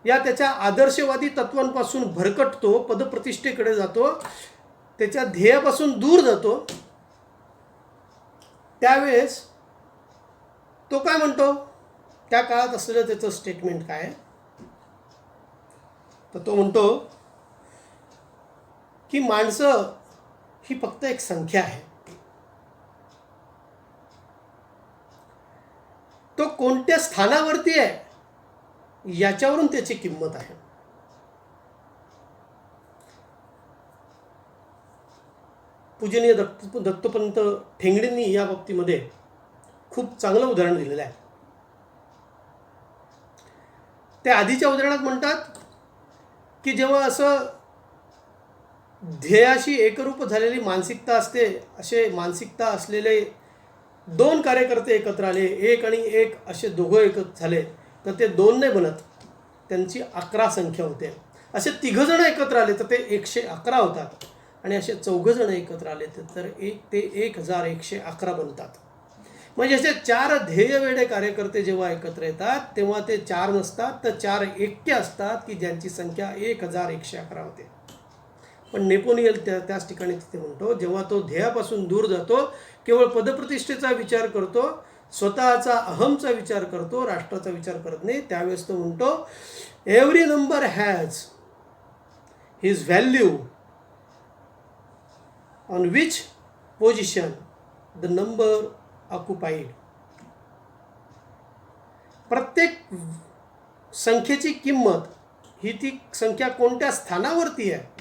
या त्याच्या आदर्शवादी तत्वांपासून भरकटतो, पदप्रतिष्ठेकडे जातो, त्याच्या ध्येयापासून दूर जातो, त्यावेळेस तो काय म्हणतो, त्या काळात असलेलं त्याचं स्टेटमेंट काय, तर तो म्हणतो की माणसं ही फक्त एक संख्या आहे. तो कोणत्या स्थानावरती आहे याच्यावरून त्याची किंमत आहे. पूजनीय दत्तोपंत ठेंगडेंनी या बाबतीमध्ये खूप चांगलं उदाहरण दिलेलं आहे. ते आधीच्या उदाहरणात म्हणतात की जेव्हा असं ध्येयाशी एकरूप झालेली मानसिकता असते, असे मानसिकता असलेले 2 कार्यकर्ते एकत्र आले, 1 आणि 1 असे दोघं एकत्र झाले, तर ते 2 नाही बनत, त्यांची 11 संख्या होते. असे 3 जण एकत्र आले तर ते 111 होतात, आणि असे 4 जण एकत्र आले तर ते 1,111 बनतात. म्हणजे असे 4 ध्येयवेडे कार्यकर्ते जेव्हा एकत्र येतात तेव्हा ते 4 नसतात, तर 4 एकटे असतात की ज्यांची संख्या 1,111 होते. पण नेपोलियन त्याच ठिकाणी तिथे म्हणतो, जेव्हा तो ध्येयापासून दूर जातो, केवळ पदप्रतिष्ठेचा विचार करतो, स्वतःचा अहमचा विचार करतो, राष्ट्राचा विचार करत नाही, त्यावेळेस तो म्हणतो every number has his value on which position the number occupied. प्रत्येक संख्येची किंमत ही ती संख्या कोणत्या स्थानावरती आहे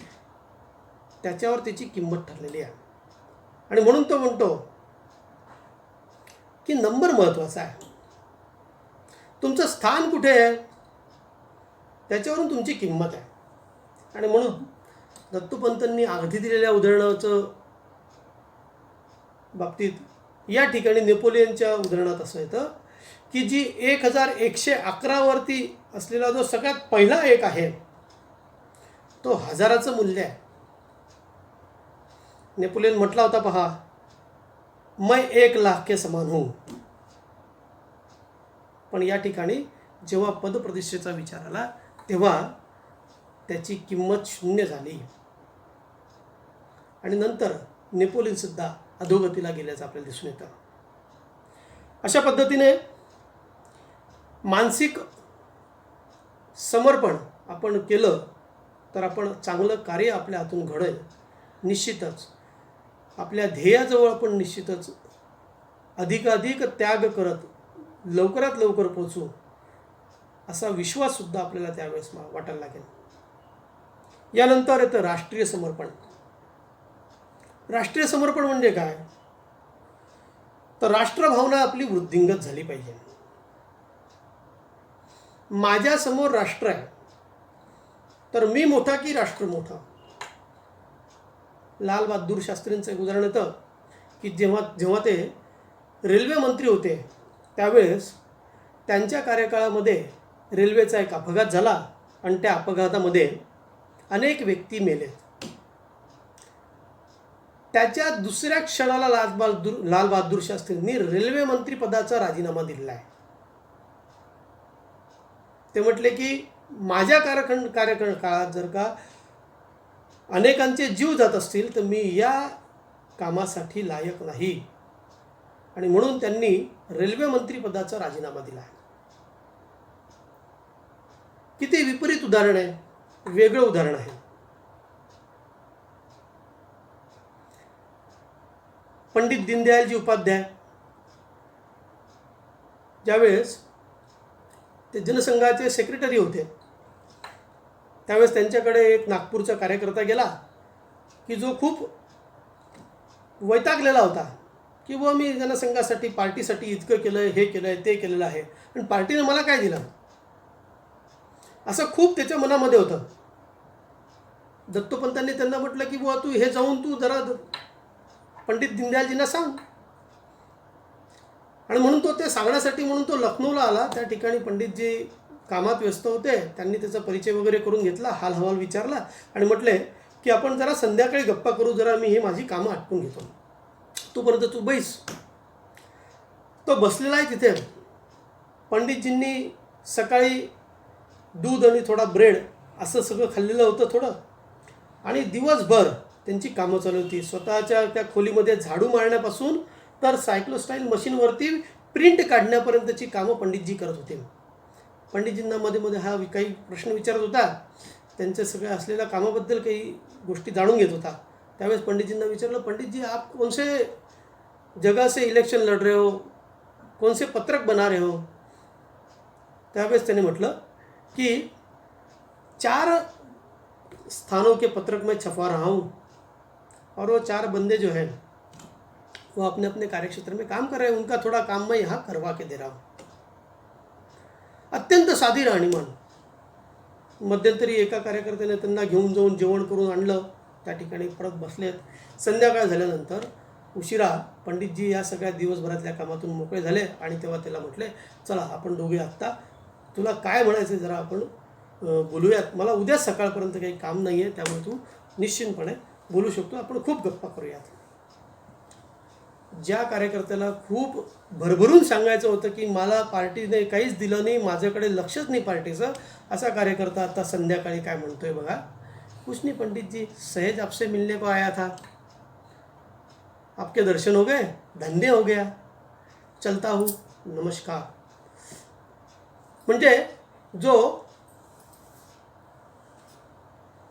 त्याच्यावर त्याची किंमत ठरलेली आहे. आणि म्हणून तो म्हणतो की नंबर महत्त्वाचा आहे, तुमचं स्थान कुठे आहे त्याच्यावरून तुमची किंमत आहे. आणि म्हणून दत्तोपंतांनी आधी दिलेल्या उदाहरणाचं बाबतीत या ठिकाणी नेपोलियनच्या उदाहरणात असं येतं की जी 1,111 वरती असलेला जो सगळ्यात पहिला 1 आहे तो 1000चं मूल्य आहे. नेपोलियन म्हटला होता, पहा, मैं 1,00,000 के समान हूं. पण या ठिकाणी जेव्हा पदप्रतिष्ठेचा विचार आला तेव्हा त्याची किंमत 0 झाली आणि नंतर नेपोलियन सुद्धा अधोगतीला गेल्याचं आपल्याला दिसून येतं. अशा पद्धतीने मानसिक समर्पण आपण केलं तर आपण चांगलं कार्य आपल्या हातून घडेल. निश्चितच आपल्या ध्येयाजवळ आपण निश्चितच अधिकाधिक त्याग करत लवकरात लवकर पोहोचू असा विश्वाससुद्धा आपल्याला त्यावेळेस वाटायला लागेल. यानंतर येतं राष्ट्रीय समर्पण. राष्ट्रीय समर्पण म्हणजे काय, तर राष्ट्रभावना आपली वृद्धिंगत झाली पाहिजे. माझ्यासमोर राष्ट्र आहे तर मी मोठा की राष्ट्र मोठा. लाल बहादूर शास्त्रींचं एक उदाहरण येतं की जेव्हा ते रेल्वे मंत्री होते त्यावेळेस त्यांच्या कार्यकाळामध्ये रेल्वेचा एक अपघात झाला आणि त्या अपघातामध्ये अनेक व्यक्ती मेले. त्याच्या दुसऱ्या क्षणाला लाल बहादूर शास्त्रींनी रेल्वे मंत्री पदाचा राजीनामा दिलेला आहे. ते म्हटले की माझ्या कार्यकाळात जर का अनेकांचे जीव जात असतील तर मी या कामासाठी लायक नाही, आणि म्हणून त्यांनी रेल्वे मंत्री पदाचा राजीनामा दिला. किती विपरीत उदाहरण आहे, वेगळं उदाहरण आहे. पंडित दीनदयालजी उपाध्याय ज्यावेळेस ते जनसंघाचे सेक्रेटरी होते त्यावेळेस त्यांच्याकडे एक नागपूरचा कार्यकर्ता गेला की जो खूप वैतागलेला होता की बुवा मी जनसंघासाठी पार्टीसाठी इतकं केलं आहे, हे केलं आहे, ते केलेलं आहे आणि पार्टीने मला काय दिलं, असं खूप त्याच्या मनामध्ये होतं. दत्तोपंतांनी त्यांना म्हटलं की बुवा तू हे जाऊन तू जरा पंडित दीनदयालजींना सांग. आणि म्हणून तो ते सांगण्यासाठी म्हणून तो लखनौला आला. त्या ठिकाणी पंडितजी कामात व्यस्त होते. त्यांनी त्याचा परिचय वगैरे करून घेतला, हाल हवाल विचारला आणि म्हटले की आपण जरा संध्याकाळी गप्पा करू, जरा मी ही माझी कामं आटपून घेतो, तोपर्यंत तू बैस. तो बसलेला आहे तिथे. पंडितजींनी सकाळी दूध आणि थोडा ब्रेड असं सगळं खाल्लेलं होतं थोडं आणि दिवसभर त्यांची कामं चालू होती. स्वतःच्या त्या खोलीमध्ये झाडू मारण्यापासून तर सायक्लोस्टाईल मशीनवरती प्रिंट काढण्यापर्यंतची कामं पंडितजी करत होते. पंडितजींना मध्ये मध्ये हा काही प्रश्न विचारत होता, त्यांच्या सगळ्या असलेल्या कामाबद्दल काही गोष्टी जाणून घेत होता. त्यावेळेस पंडितजींना विचारलं, पंडित जी आप कौन से जगह से इलेक्शन लड़ रहे हो, कौन से पत्रक बना रहे हो. त्यावेळेस त्याने म्हटलं कि 4 स्थानों के पत्रक में छपवा रहा हूँ और वो 4 बंदे जो हैं वो अपने अपने कार्यक्षेत्र में काम कर रहे हैं, उनका थोड़ा काम मैं यहाँ करवा के दे रहा हूँ. अत्यंत साधी राहणीमान. मध्यंतरी एका कार्यकर्त्याने त्यांना घेऊन जाऊन जेवण करून आणलं. त्या ठिकाणी परत बसलेत. संध्याकाळ झाल्यानंतर उशिरा पंडितजी या सगळ्या दिवसभरातल्या कामातून मोकळे झाले आणि तेव्हा त्याला म्हटले, चला आपण दोघे आत्ता तुला काय म्हणायचं जरा आपण बोलूयात. मला उद्या सकाळपर्यंत काही काम नाही आहे, त्यामुळे तू निश्चिंतपणे बोलू शकतो, आपण खूप गप्पा करूयात. ज्या कार्यकर्त्याला खूप भरभरून सांगायचं होतं की मला पार्टीने काहीच दिलं नाही, माझ्याकडे लक्षच नाही पार्टीचं, असा कार्यकर्ता आता संध्याकाळी काय म्हणतोय बघा, कुछ नहीं पंडित जी, सहज आपसे मिलने को आया था, आपके दर्शन हो गए, धंधे हो गया, चलता हूँ, नमस्कार. म्हणजे जो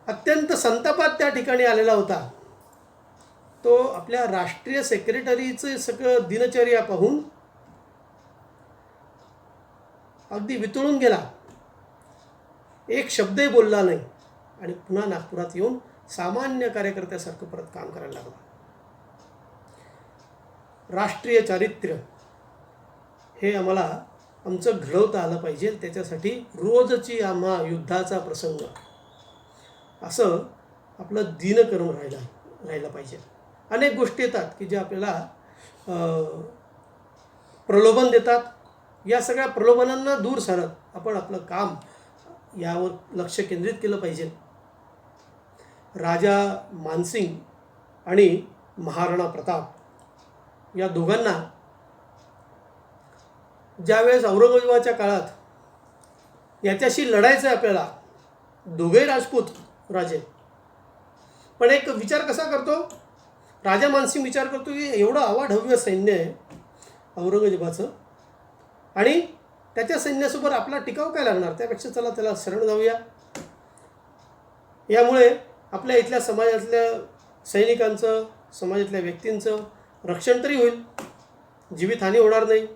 अत्यंत संतापात त्या ठिकाणी आलेला होता तो आपल्या राष्ट्रीय सेक्रेटरीचं सगळं दिनचर्या पाहून अगदी वितळून गेला. एक शब्दही बोलला नाही आणि पुन्हा नागपुरात येऊन सामान्य कार्यकर्त्यासारखं परत काम करायला लागला. राष्ट्रीय चारित्र्य हे आम्हाला आमचं घडवता आलं पाहिजे. त्याच्यासाठी रोजची आम्हा युद्धाचा प्रसंग असं आपलं दिनक्रम राहिला पाहिजे. अनेक गोष्टी येतात की ज्या आपल्याला प्रलोभन देतात. या सगळ्या प्रलोभनांना दूर सारत आपण आपलं काम यावर लक्ष केंद्रित केलं पाहिजे. राजा मानसिंग आणि महाराणा प्रताप या दोघांना ज्यावेळेस औरंगजेबाच्या काळात याच्याशी लढायचं आहे आपल्याला, दोघे राजपूत राजे, पण एक विचार कसा करतो राजा मानसिंग, विचार करतो की एवढं अवाढव्य सैन्य आहे औरंगजेबाचं आणि त्याच्या सैन्यासोबत आपला टिकाव काय लागणार, त्यापेक्षा चला त्याला शरण जाऊया. यामुळे आपल्या इथल्या समाजातल्या सैनिकांचं, समाजातल्या व्यक्तींचं रक्षण तरी होईल, जीवितहानी होणार नाही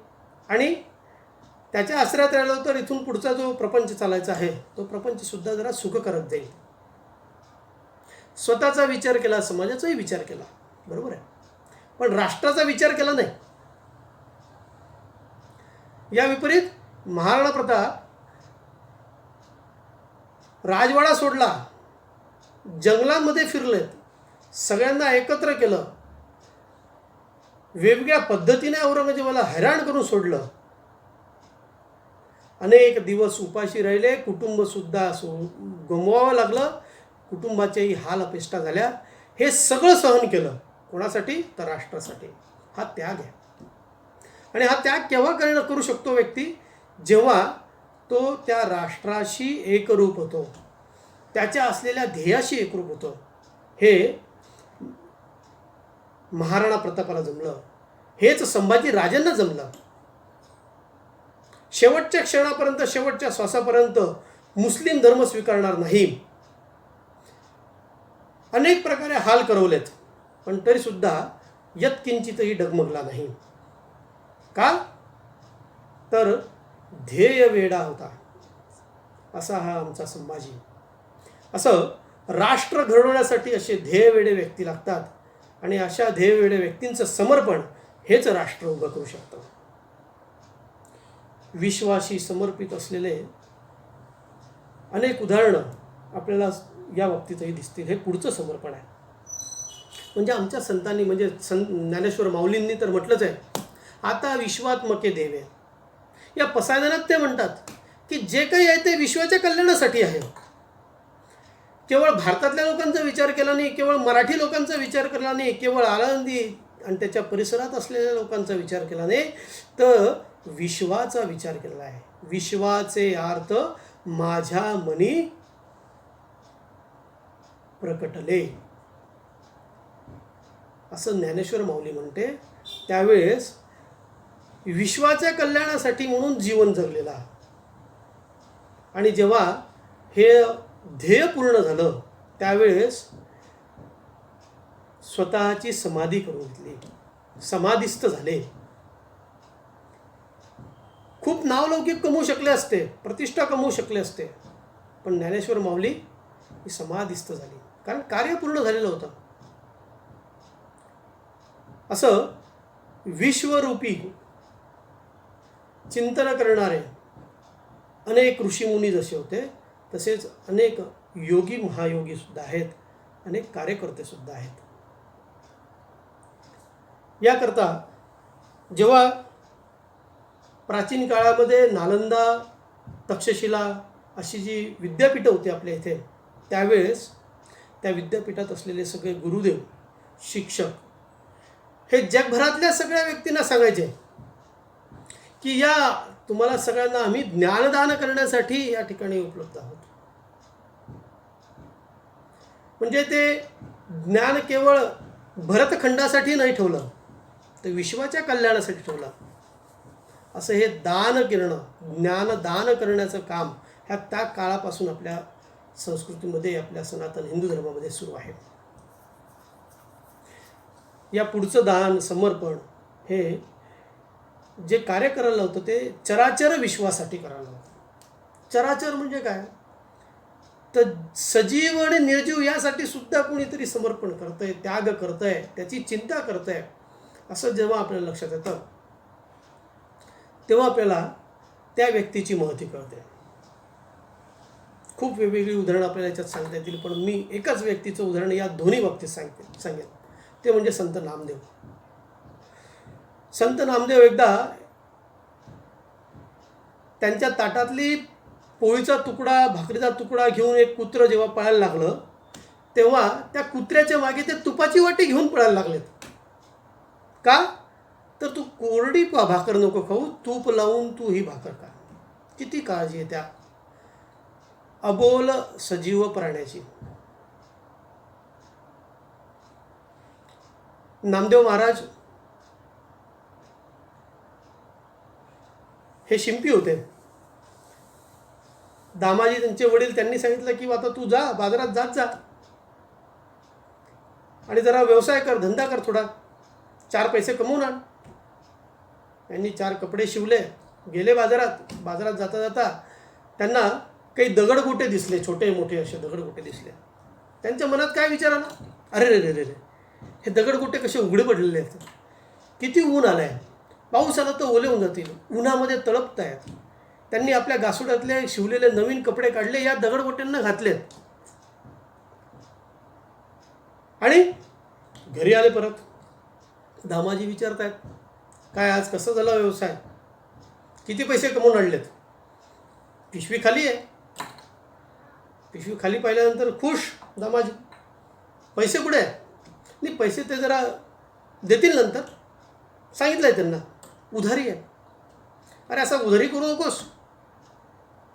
आणि त्याच्या आश्रयात राहिलो तर इथून पुढचा जो प्रपंच चालायचा आहे तो प्रपंचसुद्धा जरा सुख करत जाईल. स्वतःचा विचार केला, समाजाचाही विचार केला, बरोबर आहे, पण राष्ट्राचा विचार केला नाही. या विपरीत महाराणा प्रताप राजवाडा सोडला, जंगलांमध्ये फिरलेत, सगळ्यांना एकत्र केलं, वेगवेगळ्या पद्धतीने औरंगजेबाला हैराण करून सोडलं. अनेक दिवस उपाशी राहिले, कुटुंबसुद्धा गमवावं लागलं, कुटुंबाच्याही हाल अपेष्टा झाल्या. हे सगळं सहन केलं कोणासाठी, तर राष्ट्रासाठी. हा त्याग आहे. आणि हा त्याग केव्हा करू शकतो व्यक्ती, जेव्हा तो त्या राष्ट्राशी एकरूप होतो, त्याच्या असलेल्या ध्येयाशी एकरूप होतो. हे महाराणा प्रतापाला जमलं, हेच संभाजी राजांना जमलं. शेवटच्या क्षणापर्यंत, शेवटच्या श्वासापर्यंत मुस्लिम धर्म स्वीकारणार नाही, अनेक प्रकारे हाल करवलेत, पण तरीसुद्धा यत्किंचितही डगमगला नाही. का? तर ध्येय वेडा होता असा हा आमचा संभाजी. असं राष्ट्र घडवण्यासाठी असे ध्येयवेडे व्यक्ती लागतात आणि अशा ध्येयवेडे व्यक्तींचं समर्पण हेच राष्ट्र उभं करू शकतं. विश्वाशी समर्पित असलेले अनेक उदाहरणं आपल्याला या बाबतीतही दिसतील. हे पुढचं समर्पण आहे. म्हणजे आमच्या संतांनी म्हणजे ज्ञानेश्वर माऊलींनी तर म्हटलंच आहे, आता विश्वात्मके देवे. या पसायदानात ते म्हणतात की जे काही आहे ते विश्वाच्या कल्याणासाठी आहे. केवळ भारतातल्या लोकांचा विचार केला नाही, केवळ मराठी लोकांचा विचार केला नाही, केवळ आळंदी आणि त्याच्या परिसरात असलेल्या लोकांचा विचार केला नाही, तर विश्वाचा विचार केला आहे. विश्वाचे अर्थ माझ्या मनी प्रकटले असं ज्ञानेश्वर माऊली म्हणते. त्यावेळेस विश्वाच्या कल्याणासाठी म्हणून जीवन जगलेला. आणि जेव्हा हे ध्येय पूर्ण झालं त्यावेळेस स्वतःची समाधी करून घेतली, समाधिस्थ झाले. खूप नावलौकिक कमवू शकले असते, प्रतिष्ठा कमवू शकले असते, पण ज्ञानेश्वर माऊली ही समाधिस्थ झाली, कारण कार्य पूर्ण झालेलं होतं. असं विश्वरूपी चिंतन करणारे अनेक ऋषीमुनी जसे होते तसेच अनेक योगी महायोगी सुद्धा आहेत, अनेक कार्यकर्ते सुद्धा आहेत. याकरता जेव्हा प्राचीन काळामध्ये नालंदा, तक्षशिला अशी जी विद्यापीठं होती आपल्या इथे, त्यावेळेस त्या विद्यापीठात असलेले सगळे गुरुदेव, शिक्षक हे जगभरातल्या सगळ्या व्यक्तींना सांगायचे की या तुम्हाला सगळ्यांना आम्ही ज्ञानदान करण्यासाठी या ठिकाणी उपलब्ध आहोत. म्हणजे ते ज्ञान केवळ भरतखंडासाठी नाही ठेवलं, तर विश्वाच्या कल्याणासाठी ठेवलं. असं हे दान करणं, ज्ञानदान करण्याचं काम ह्या त्या काळापासून आपल्या संस्कृतीमध्ये, आपल्या सनातन हिंदू धर्मामध्ये सुरू आहे. या पुढचं दान, समर्पण हे जे कार्य करायला होतं ते चराचर विश्वासाठी करायला होतं. चराचर म्हणजे काय? तर सजीव आणि निर्जीव यासाठी सुद्धा कोणीतरी समर्पण करतंय, त्याग करतंय, त्याची चिंता करतंय, असं जेव्हा आपल्याला लक्षात येतं तेव्हा आपल्याला त्या व्यक्तीची महती कळते. खूप वेगवेगळी उदाहरणं आपल्याला याच्यात सांगता येतील, पण मी एकाच व्यक्तीचं उदाहरण या दोन्ही बाबतीत सांगेन. ते म्हणजे संत नामदेव. संत नामदेव एकदा त्यांच्या ताटातली पोळीचा तुकडा, भाकरीचा तुकडा घेऊन एक कुत्रं जेव्हा पळायला लागलं तेव्हा त्या कुत्र्याच्या मागे ते तुपाची वाटी घेऊन पळायला लागलेत. का? तर तू कोरडी भाकर नको खाऊ, तूप लावून तू ही भाकर खा. किती काळजी आहे त्या अबोल सजीव प्राण्याची. नामदेव महाराज हे शिंपी होते. दामाजी त्यांचे वडील, त्यांनी सांगितलं की आता तू जा, बाजारात जात जा आणि जरा व्यवसाय कर, धंदा कर, थोडा 4 पैसे कमवून आण. त्यांनी 4 कपडे शिवले, गेले बाजारात. बाजारात जाता जाता त्यांना काही दगडगोटे दिसले, छोटे मोठे असे दगडगोटे दिसले. त्यांच्या मनात काय विचार आला? अरे रे रे रे रे, हे दगडगोटे कसे उघडे पडलेले आहेत, किती ऊन आलं आहे, पाऊस आला तर ओले होऊन जातील, उन्हामध्ये तळपत आहेत. त्यांनी आपल्या गासोड्यातले शिवलेले नवीन कपडे काढले, या दगडगोट्यांना घातलेत आणि घरी आले परत. दामाजी विचारतायत, काय आज कसं झाला व्यवसाय, किती पैसे कमवून आणलेत? पिशवी खाली आहे. पिशवी खाली पाहिल्यानंतर खुश दामाजी. पैसे कुठे आहे? नाही, पैसे ते जरा देतील नंतर, सांगितलं आहे त्यांना, उधारी आहे. अरे असा उधारी करू नकोस,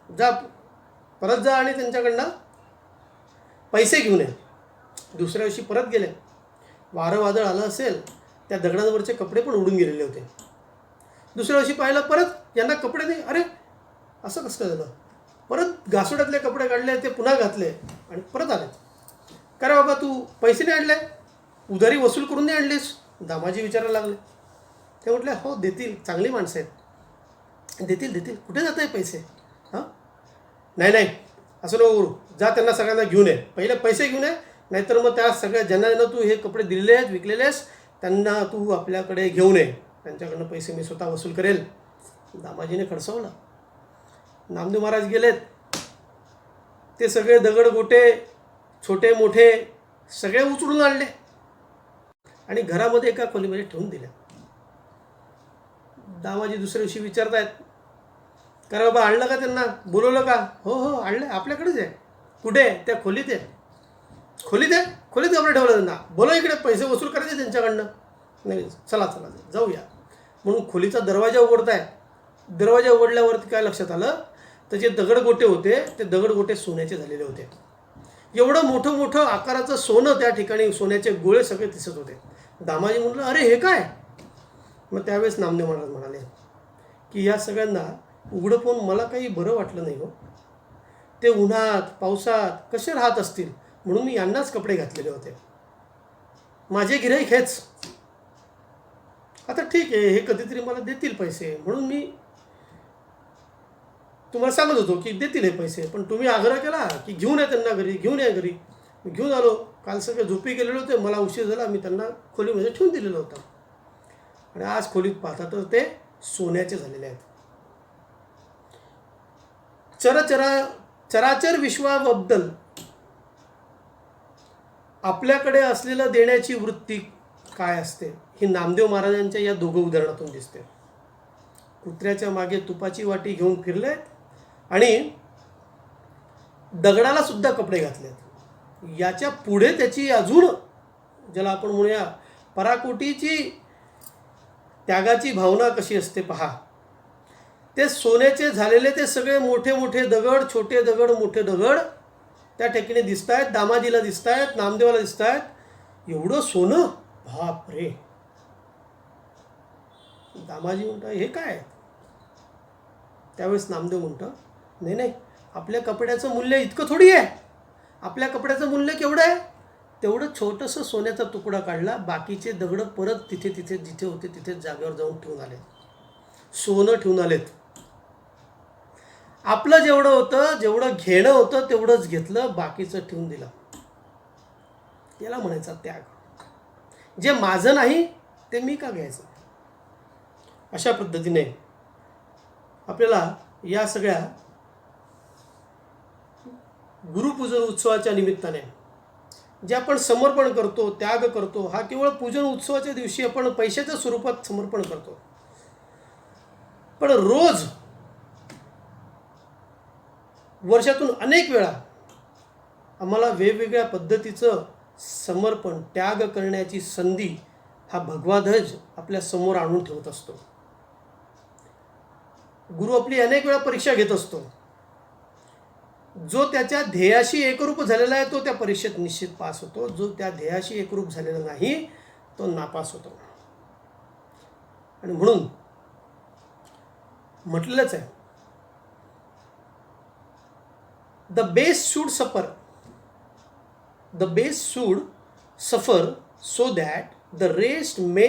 जा परत जा आणि त्यांच्याकडनं पैसे घेऊन ये. दुसऱ्या दिवशी परत गेले. वारं वादळ आलं असेल, त्या दगडांवरचे कपडे पण उडून गेलेले होते. दुसऱ्या दिवशी पाहिलं, परत यांना कपडे नाही. अरे असं कसं झालं? परत घासोड्यातले कपडे काढले, ते पुन्हा घातले आणि परत आले. का रे बाबा, तू पैसे नाही आणले, उधारी वसूल करून नाही आणलीस? दामाजी विचारायला लागले. ते म्हटले हो देतील, चांगली माणसं आहेत, देतील देतील. कुठे जात आहे पैसे? हां नाही नाही असं नको करू, जा त्यांना सगळ्यांना घेऊन ये, पहिले पैसे घेऊन ये, नाहीतर मग त्या सगळ्या ज्यांना तू हे कपडे दिलेले आहेत विकलेले आहेस त्यांना तू आपल्याकडे घेऊन ये, त्यांच्याकडनं पैसे मी स्वतः वसूल करेल. दामाजीने खडसवलं. नामदेव महाराज गेलेत. ते सगळे दगड गोटे छोटे मोठे सगळे उचलून आणले आणि घरामध्ये एका खोलीमध्ये ठेवून दिले. दामाजी दुसऱ्या दिवशी विचारतायत, का बाबा आणलं का, त्यांना बोलवलं का? हो हो आणलं, आपल्याकडेच आहे. कुठे? त्या खोलीत आहे. खोलीत आहे? खोलीत आपण ठेवलं त्यांना. बोला इकडे, पैसे वसूल करायचे त्यांच्याकडनं. नाही चला चला जाऊया म्हणून खोलीचा दरवाजा उघडताय. दरवाजा उघडल्यावरती काय लक्षात आलं, तर जे दगडगोटे होते ते दगडगोटे सोन्याचे झालेले होते. एवढं मोठं मोठं आकाराचं सोनं त्या ठिकाणी, सोन्याचे गोळे सगळे दिसत होते. दामाजी म्हटलं अरे हे काय? मग त्यावेळेस नामदेव महाराज म्हणाले की या सगळ्यांना उघडं पाहून मला काही बरं वाटलं नाही हो. ते उन्हात पावसात कसे राहत असतील म्हणून मी यांनाच कपडे घातलेले होते. माझे गिऱ्हाईक हेच. आता ठीक आहे, हे कधीतरी मला देतील पैसे म्हणून मी तुम्हाला सांगत होतो की देतील हे पैसे, पण तुम्ही आग्रह केला की घेऊन या त्यांना घरी, घेऊन या घरी. मी घेऊन आलो. काल सगळे झोपी गेलेले होते, मला उशीर झाला, मी त्यांना खोलीमध्ये ठेवून दिलेलं होतं. आणि आज खोलीत पाहता तर ते सोन्याचे झालेले आहेत. चराचर विश्वाबद्दल आपल्याकडे असलेलं देण्याची वृत्ती काय असते ही नामदेव महाराजांच्या या दोघं उदाहरणातून दिसते. कुत्र्याच्या मागे तुपाची वाटी घेऊन फिरलेत आणि दगडाला सुद्धा कपडे घातलेत. याच्या पुढे त्याची अजून, ज्याला आपण म्हणूया पराकोटीची त्यागाची भावना कशी असते पहा. ते सोन्याचे झालेले ते सगळे मोठे मोठे दगड, छोटे दगड, मोठे दगड त्या ठिकाणी दिसत आहेत. दामाजीला दिसत आहेत, नामदेवाला दिसत आहेत. एवढं सोनं, बाप रे. दामाजी म्हणतात हे काय? त्यावेळेस नामदेव म्हणतं नाही नाही, आपल्या कपड्याचं मूल्य इतकं थोडी आहे. आपल्या कपड्याचं मूल्य केवढं आहे? तेवढं छोटंसं सोन्याचा तुकडा काढला, बाकीचे दगड परत तिथे तिथे जिथे होते तिथे जागेवर जाऊन ठेवून आले. सोनं ठेवून आलेत. आपलं जेवढं होतं, जेवढं घेणं होतं तेवढंच घेतलं, बाकीचं ठेवून दिलं. याला म्हणायचा त्याग. जे माझं नाही ते मी का घ्यायचं? अशा पद्धतीने आपल्याला या सगळ्या गुरुपूजन उत्सवाच्या निमित्ताने जे आपण समर्पण करतो, त्याग करतो, हा केवळ पूजन उत्सवाच्या दिवशी आपण पैशाच्या स्वरूपात समर्पण करतो. पण रोज वर्षातून अनेक वेळा आम्हाला वेगवेगळ्या पद्धतीचं समर्पण, त्याग करण्याची संधी हा भगवा ध्वज आपल्या समोर आणून ठेवत असतो. गुरु आपली अनेक वेळा परीक्षा घेत असतो. जो त्याच्या ध्येयाशी एकरूप झालेला आहे तो त्या परीक्षेत निश्चित पास होतो. जो त्या ध्येयाशी एकरूप झालेला नाही तो नापास होतो. आणि म्हणून म्हटलेलंच आहे, द बेस्ट शूड सफर, द बेस्ट शूड सफर so that the rest may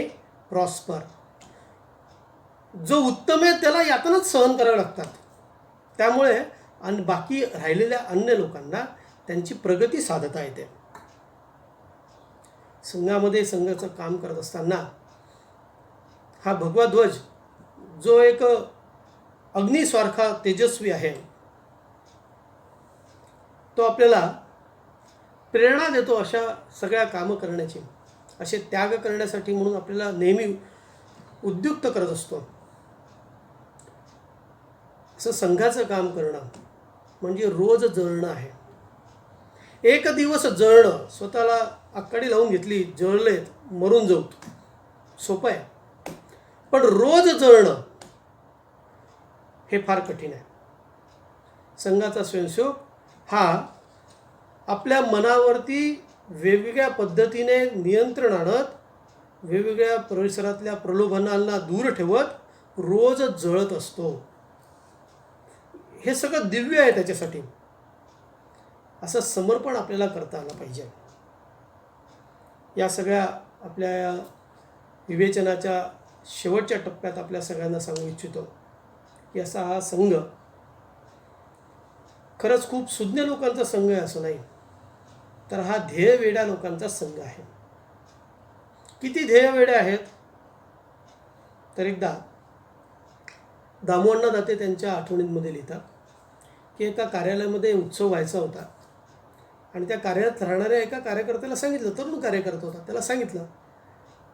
prosper. जो उत्तम आहे त्याला यातनच सहन करावे लागतात. त्यामुळे आणि बाकी राहिलेल्या अन्य लोकांना त्यांची प्रगती साधता येते. संघामध्ये संघाचं काम करत असताना हा भगवा ध्वज जो एक अग्निसारखा तेजस्वी आहे तो आपल्याला प्रेरणा देतो अशा सगळ्या कामं करण्याची, असे त्याग करण्यासाठी. म्हणून आपल्याला नेहमी उद्युक्त करत असतो. असं संघाचं काम करणं म्हणजे रोज जळणं आहे. एक दिवस जळणं, स्वतःला आकाडी लावून घेतली, जळलेत, मरून जाऊ, सोपं आहे. पण रोज जळणं हे फार कठीण आहे. संघाचा स्वयंसेवक हा आपल्या मनावरती वेगवेगळ्या पद्धतीने नियंत्रण आणत, वेगवेगळ्या परिसरातल्या प्रलोभनांना दूर ठेवत रोज जळत असतो. हे सगळं दिव्य आहे त्याच्यासाठी. असं समर्पण आपल्याला करता आलं पाहिजे. या सगळ्या आपल्या विवेचनाच्या शेवटच्या टप्प्यात आपल्या सगळ्यांना सांगू इच्छितो की असा हा संघ खरंच खूप सुज्ञ लोकांचा संघ आहे असं नाही, तर हा ध्येयवेड्या लोकांचा संघ आहे. किती ध्येयवेड्या आहेत? तर एकदा दामोअण्णा दाते त्यांच्या आठवणींमध्ये लिहितात की एका कार्यालयामध्ये उत्सव व्हायचा होता आणि त्या कार्यालयात राहणाऱ्या एका कार्यकर्त्याला सांगितलं, तरुण कार्यकर्ता होता, त्याला सांगितलं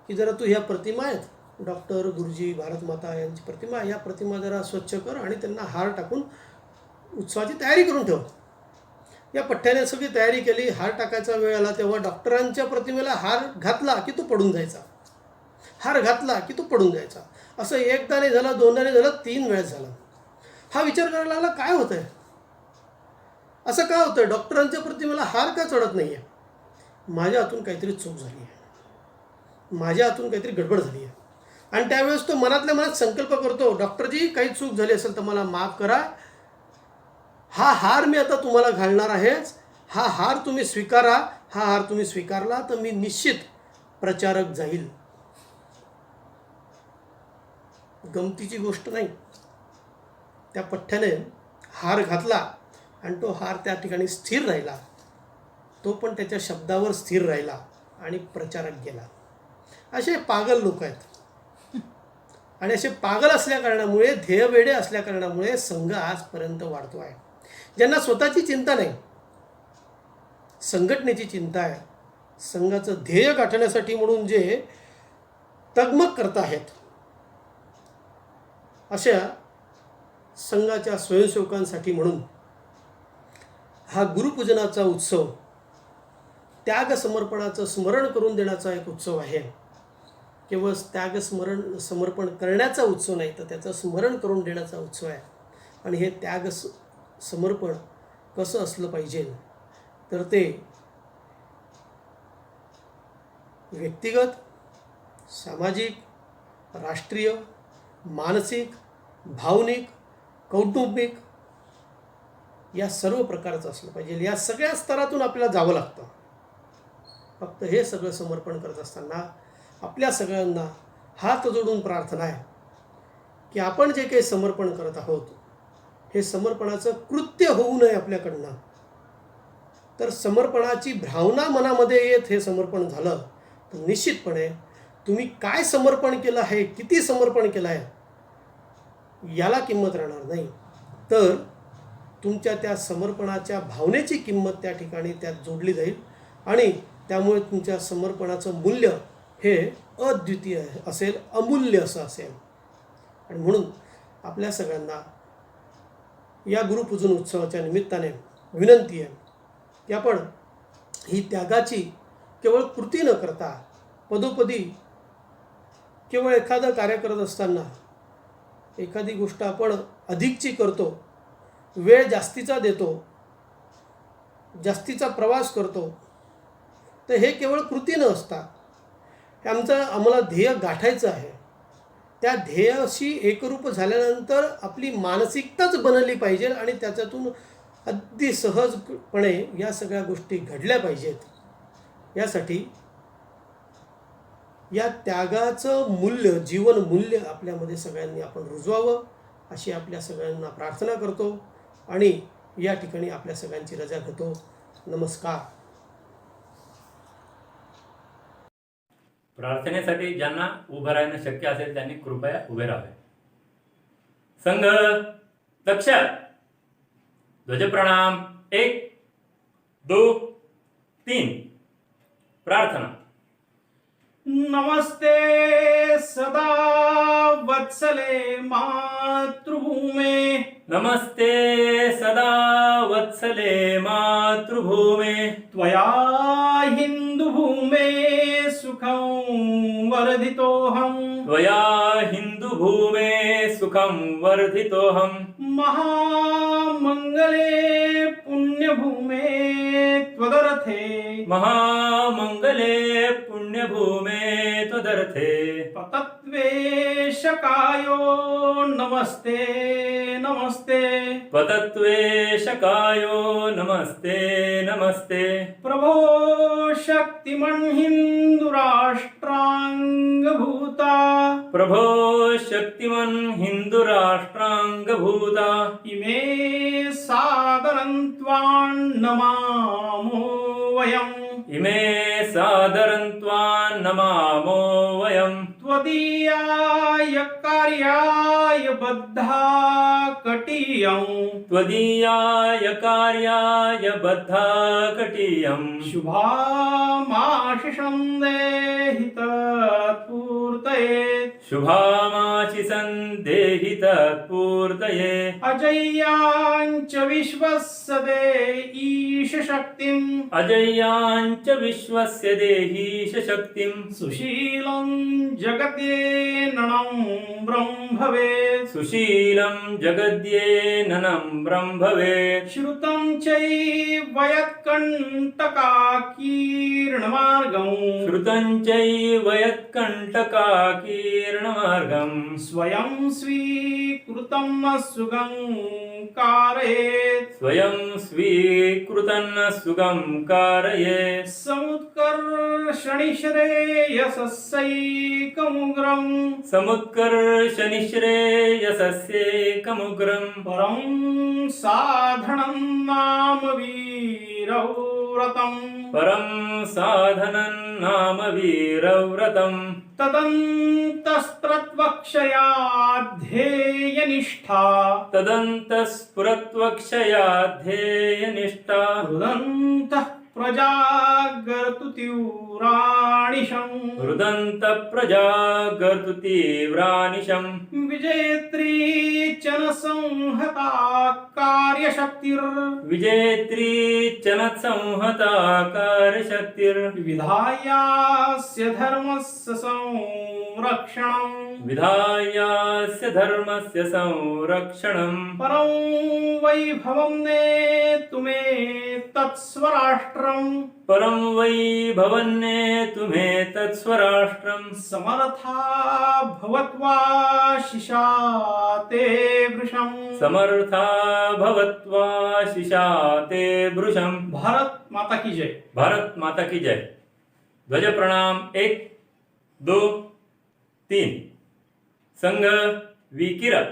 की जरा तू ह्या प्रतिमा आहेत डॉक्टर गुरुजी भारतमाता यांची प्रतिमा, या प्रतिमा जरा स्वच्छ कर आणि त्यांना हार टाकून उत्सवाची तयारी करून ठेव. या पठ्ठ्याने सगळी तयारी केली. हार टाकायचा वेळ आला तेव्हा डॉक्टरांच्या प्रतिमेला हार घातला की तो पडून जायचा, हार घातला की तो पडून जायचा. असं एकदा नाही झालं, दोनदा नाही झालं, 3 वेळेस झालं. हा विचार करायला लागला, काय होतं आहे, असं का होतं आहे, डॉक्टरांच्या प्रतिमेला हार का चढत नाही आहे? माझ्या हातून काहीतरी चूक झाली आहे, माझ्या हातून काहीतरी गडबड झाली आहे. आणि त्यावेळेस तो मनातल्या मनात संकल्प करतो, डॉक्टरजी काही चूक झाली असेल तर मला माफ करा, हा हार मी आता तुम्हाला घालणार आहेच, हा हार तुम्ही स्वीकारा, हा हार तुम्ही स्वीकारला तर मी निश्चित प्रचारक जाईल. गमतीची गोष्ट नाही, त्या पठ्ठ्याने हार घातला आणि तो हार त्या ठिकाणी स्थिर राहिला, तो पण त्याच्या शब्दावर स्थिर राहिला आणि प्रचारक गेला. असे पागल लोक आहेत आणि असे पागल असल्या कारणामुळे, ध्येयवेडे असल्या कारणामुळे संघ आजपर्यंत वाढतो आहे. ज्यांना स्वतःची चिंता नाही, संघटनेची चिंता आहे, संघाचं ध्येय गाठण्यासाठी म्हणून जे तगमग करत आहेत, अशा संघाच्या स्वयंसेवकांसाठी म्हणून हा गुरुपूजनाचा उत्सव त्याग समर्पणाचं स्मरण करून देण्याचा एक उत्सव आहे. केवळ समर्पण करण्याचा उत्सव नाही, तर त्याचं स्मरण करून देण्याचा उत्सव आहे. आणि हे समर्पण कसं असलं पाहिजे, तर ते व्यक्तिगत, सामाजिक, राष्ट्रीय, मानसिक, भावनिक, कौटुंबिक या सर्व प्रकारचं असलं पाहिजे. या सगळ्या स्तरातून आपल्याला जावं लागतं. फक्त हे सगळं समर्पण करत असताना आपल्या सगळ्यांना हात जोडून प्रार्थना आहे की आपण जे काही समर्पण करत आहोत, हे समर्पणाचं कृत्य होऊ नये आपल्याकडनं. तर समर्पणाची भावना मनामध्ये येत हे समर्पण झालं तर निश्चितपणे तुम्ही काय समर्पण केलं आहे, किती समर्पण केलं आहे, याला किंमत राहणार नाही, तर तुमच्या त्या समर्पणाच्या भावनेची किंमत त्या ठिकाणी त्यात जोडली जाईल आणि त्यामुळे तुमच्या समर्पणाचं मूल्य हे अद्वितीय असेल, अमूल्य असं असेल. आणि म्हणून आपल्या सगळ्यांना या गुरुपूजन उत्सवाच्या निमित्ताने विनंती आहे की आपण ही त्यागाची केवळ कृती न करता पदोपदी केवळ एखादं कार्य करत असताना एखादी गोष्ट आपण अधिकची करतो, वेळ जास्तीचा देतो, जास्तीचा प्रवास करतो, तर हे केवळ कृती न असता हे आम्हाला ध्येय गाठायचं आहे. त्या ध्येयाशी एकरूप झाल्यानंतर आपली मानसिकताच बनली पाहिजे आणि त्याच्यातून अगदी सहजपणे या सगळ्या गोष्टी घडल्या पाहिजेत. यासाठी या त्यागाचं मूल्य, जीवन मूल्य आपल्यामध्ये सगळ्यांनी आपण रुजवावं अशी आपल्या सगळ्यांना प्रार्थना करतो आणि या ठिकाणी आपल्या सगळ्यांची रजा घेतो. नमस्कार. प्रार्थनेसाठी ज्यांना उभं राहणं शक्य असेल त्यांनी कृपया उभे राहावे. संघ दक्ष ध्वजप्रणाम. 1 2 3. प्रार्थना. नमस्ते सदा वत्सले मातृभूमे. नमस्ते सदा वत्सले मातृभूमे. त्वया हिंदुभूमे सुखं वर्धितोऽहम्. त्वया हिंदुभूमे सुखं वर्धितोऽहम्. महामंगले पुण्यभूमे त्वदर्थे. महामंगले पुण्यभूमे त्वदर्थे. पतत्वेशकायो नमस्ते नमस्ते. पतत्वेशकायो नमस्ते नमस्ते. प्रभो शक्तिमन् हिंदुराष्ट्रांगभूत प्रभो शक्तिमन् हिन्दुराष्ट्राङ्गभूता इमे सादरं त्वां नमामो वयम् इमे सादरं त्वां नमामो वयम् त्वदीयाय कार्याय बद्धा कटीयं त्वदीयाय कार्याय बद्धा कटीयम् शुभामाशिषं देहि तत्पूर्तये शुभामाशिषं देहि तत्पूर्तये अजय्याञ्च विश्वस्य देहीश शक्तिम् अजय्याञ्च विश्वस्य देहीश शक्तिम् सुशीलं जगत्येननं ब्रह्मवेत् सुशीलं जगद्येननं ब्रह्मवेत् श्रुतं चैव यत्कण्टकाकीर्णमार्गं श्रुतं चैव यत्कण्टकाकीर्णमार्गम् स्वयं स्वीकृतं न सुगं कारयेत् स्वयं स्वीकृतं न सुगं कारयेत् समुत्कर्षणिश्रेयसस्यैकमुग्रम् समुत्कर्षनिःश्रेयसस्यैकमुग्रम् परं साधनं नाम वीरव्रतम् परं साधनं नाम वीरव्रतम् तदन्तस्त्रत्वक्षयाध्येयनिष्ठा तदन्तस्फुरत्वक्षया ध्येयनिष्ठा रुदन्तः प्रजागर्तु तीव्राणिशम् रुदन्तः प्रजागर्तु तीव्रानिशम् विजेत्री च न संहता कार्यशक्तिर् विजेत्री च न संहता कार्यशक्तिर् विधायास्य धर्मस्य संरक्षणम् विधायास्य धर्मस्य संरक्षणम् परं वैभवं नेतुमे तत्स्वराष्ट्रम् परं वैभवन्नेतु मे तत्स्वराष्ट्रम् समर्था भवत्वाशिषा ते वृषम् समर्था भवत्वा शिशा ते वृषम्। भारत माता की जय। भारत माता की जय। ध्वज प्रणाम 1 2 3। संघ विकिरण।